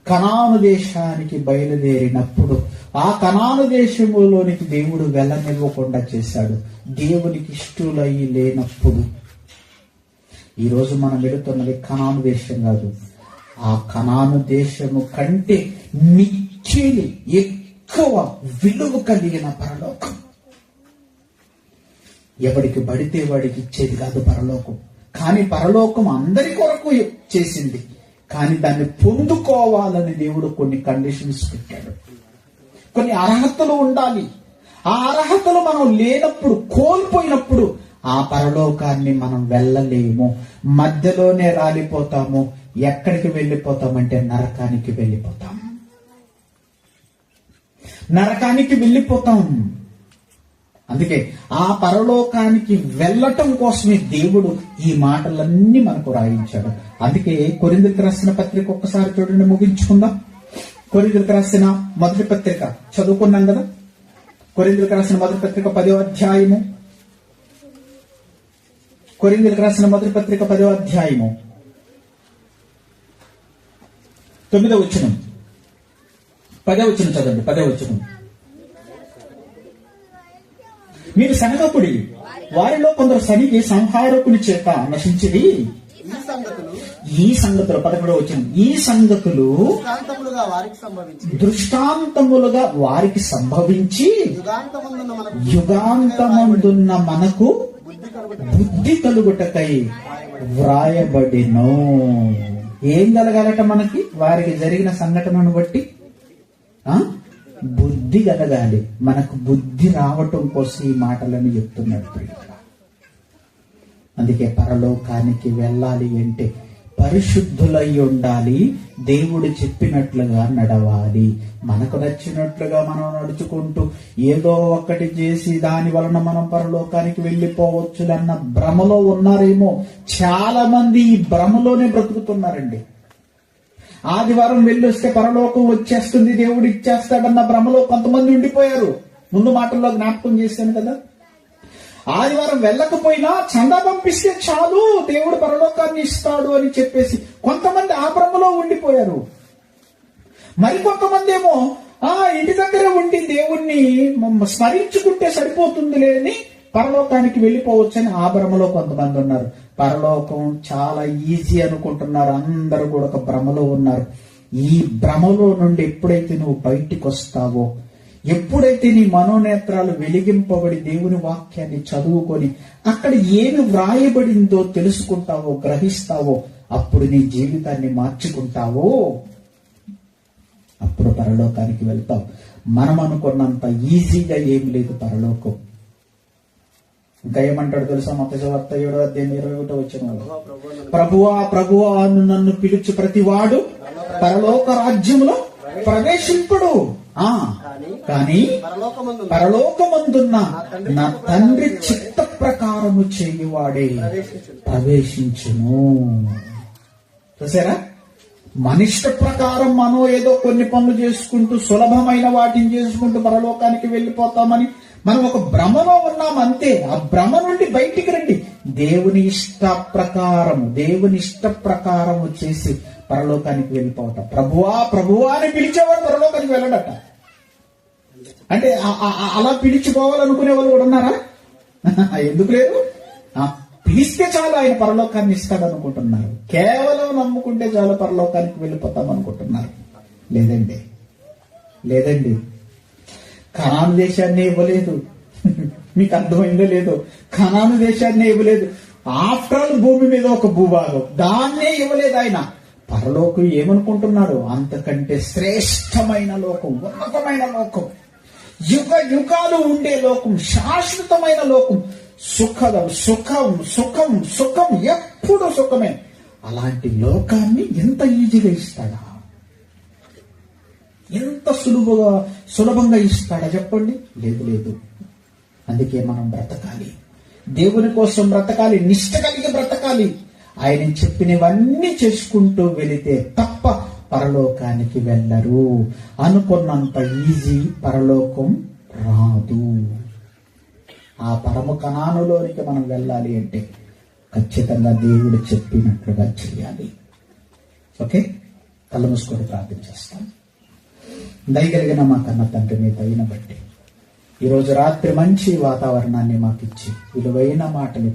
A: కనాను దేశానికి బయలుదేరినప్పుడు ఆ కనాను దేశములోనికి దేవుడు వెళ్ళనివ్వకుండా చేశాడు. దేవునికి ఇష్టలై లేనప్పుడు ఈరోజు మనం వెళుతున్నది కనాను దేశం కాదు, ఆ కనాను దేశము కంటే మిక్కిలి ఎక్కువ విలువ కలిగిన పరలోకం. ఎవడికి పడితే వాడికి ఇచ్చేది కాదు పరలోకం. కానీ పరలోకం అందరి కొరకు చేసింది. కానీ దాన్ని పొందుకోవాలని దేవుడు కొన్ని కండిషన్స్ పెట్టాడు. కొన్ని అర్హతలు ఉండాలి. ఆ అర్హతలు మనం లేనప్పుడు, కోల్పోయినప్పుడు ఆ పరలోకాన్ని మనం వెళ్ళలేము. మధ్యలోనే రాలిపోతాము. ఎక్కడికి వెళ్ళిపోతామంటే నరకానికి వెళ్ళిపోతాం. అందుకే ఆ పరలోకానికి వెళ్ళటం కోసమే దేవుడు ఈ మాటలన్నీ మనకు రాయించాడు. అందుకే కొరింథీయులకు రాసిన పత్రిక ఒక్కసారి చూడండి, ముగించుకుందాం. కొరింథీయులకు రాసిన మొదటి పత్రిక చదువుకున్నాం కదా. కొరింథీయులకు రాసిన మొదటి పత్రిక 10వ అధ్యాయము. కొరింథీయులకు రాసిన మొదటి పత్రిక 10వ అధ్యాయము 9వ వచనం. 10వ వచనం చదవండి. 10వ వచనం. మీరు శనగపుడి వారిలో కొందరు సనికి సంహారకుని చేత నశించిది. ఈ సంగతులు 11వ వచనం. ఈ సంగతులు దృష్టాంతములుగా వారికి సంభవించి యుగాంతమందున్న మనకు బుద్ధి కలుగుటకై వ్రాయబడిను. ఏం కలగాలట మనకి? వారికి జరిగిన సంఘటనను బట్టి బుద్ధి కలగాలి. మనకు బుద్ధి రావటం కోసం ఈ మాటలను చెప్తున్నాడు. అందుకే పరలోకానికి వెళ్ళాలి అంటే పరిశుద్ధులై ఉండాలి. దేవుడు చెప్పినట్లుగా నడవాలి. మనకు నచ్చినట్లుగా మనం నడుచుకుంటూ ఏదో ఒక్కటి చేసి దాని వలన మనం పరలోకానికి వెళ్ళిపోవచ్చు అన్న భ్రమలో ఉన్నారేమో. చాలా మంది ఈ భ్రమలోనే బ్రతుకుతున్నారండి. ఆదివారం వెళ్ళొస్తే పరలోకం వచ్చేస్తుంది, దేవుడు ఇచ్చేస్తాడన్న భ్రమలో కొంతమంది ఉండిపోయారు. ముందు మాటల్లో జ్ఞాపకం చేశాను కదా. ఆదివారం వెళ్ళకపోయినా చందా పంపిస్తే చాలు దేవుడు పరలోకాన్ని ఇస్తాడు అని చెప్పేసి కొంతమంది ఆ భ్రమలో ఉండిపోయారు. మరి కొంతమంది ఏమో ఇంటి దగ్గరే ఉండి దేవుణ్ణి స్మరించుకుంటే సరిపోతుందిలే అని పరలోకానికి వెళ్ళిపోవచ్చని ఆ భ్రమలో కొంతమంది ఉన్నారు. పరలోకం చాలా ఈజీ అనుకుంటున్నారు. అందరూ కూడా ఒక భ్రమలో ఉన్నారు. ఈ భ్రమలో నుండి ఎప్పుడైతే నువ్వు బయటికి వస్తావో, ఎప్పుడైతే నీ మనోనేత్రాలు వెలిగింపబడి దేవుని వాక్యాన్ని చదువుకొని అక్కడ ఏమి వ్రాయబడిందో తెలుసుకుంటావో, గ్రహిస్తావో, అప్పుడు నీ జీవితాన్ని మార్చుకుంటావో, అప్పుడు పరలోకానికి వెళ్తావు. మనం అనుకున్నంత ఈజీగా ఏమి లేదు పరలోకం. ఇంకా ఏమంటాడు తెలుసా? మత్తయి సువార్త 7వ అధ్యాయం 21వ వచనం. ప్రభువా నన్ను పిలుచు ప్రతివాడు పరలోక రాజ్యములో ప్రవేశింపుడు. కానీ పరలోకమందున్న నా తండ్రి చిత్త ప్రకారము చేయువాడే ప్రవేశించును. చూసారా? మనిష్ట ప్రకారం మనం ఏదో కొన్ని పనులు చేసుకుంటూ సులభమైన వాటిని చేసుకుంటూ పరలోకానికి వెళ్ళిపోతామని మనం ఒక భ్రమలో ఉన్నాం అంతే. ఆ భ్రమ నుండి బయటికి రండి. దేవుని ఇష్ట ప్రకారము చేసి పరలోకానికి వెళ్ళిపోవట. ప్రభువా అని పిలిచేవాడు పరలోకానికి వెళ్ళడట. అంటే అలా పిలిచిపోవాలనుకునే వాళ్ళు కూడా ఉన్నారా? ఎందుకు లేదు? పిలిస్తే చాలు ఆయన పరలోకాన్ని ఇస్తాడు అనుకుంటున్నారు. కేవలం నమ్ముకుంటే చాలు పరలోకానికి వెళ్ళిపోతాం అనుకుంటున్నారు. లేదండి. కనాను దేశాన్ని ఇవ్వలేదు. మీకు అర్థమైందో లేదో? కనాను దేశాన్ని ఇవ్వలేదు. ఆఫ్టర్ ఆల్ భూమి మీద ఒక భూభాగం, దాన్నే ఇవ్వలేదు ఆయన. పరలోకం ఏమనుకుంటున్నాడు? అంతకంటే శ్రేష్టమైన లోకం, ఉన్నతమైన లోకం, యుగ యుగాలు ఉండే లోకం, శాశ్వతమైన లోకం, సుఖం సుఖం సుఖం సుఖం, ఎప్పుడు సుఖమే. అలాంటి లోకాన్ని ఎంత ఈజీగా ఇస్తాడా, ఎంత సులభంగా ఇస్తాడా చెప్పండి? లేదు లేదు. అందుకే మనం బ్రతకాలి, దేవుని కోసం బ్రతకాలి, నిష్ట కలిగి బ్రతకాలి. ఆయన చెప్పినవన్నీ చేసుకుంటూ వెళితే తప్ప పరలోకానికి వెళ్ళరు. అనుకున్నంత ఈజీ పరలోకం రాదు. ఆ పరమ కనానులోనికి మనం వెళ్ళాలి అంటే ఖచ్చితంగా దేవుడు చెప్పినట్లుగా చేయాలి. ఓకే, కళ్ళు మూసుకొని ప్రార్థన చేస్తాం. దయగలిగిన మా కన్న తండ్రి, మీ దయను బట్టి ఈరోజు రాత్రి మంచి వాతావరణాన్ని మాకు ఇచ్చి విలువైన మాటలు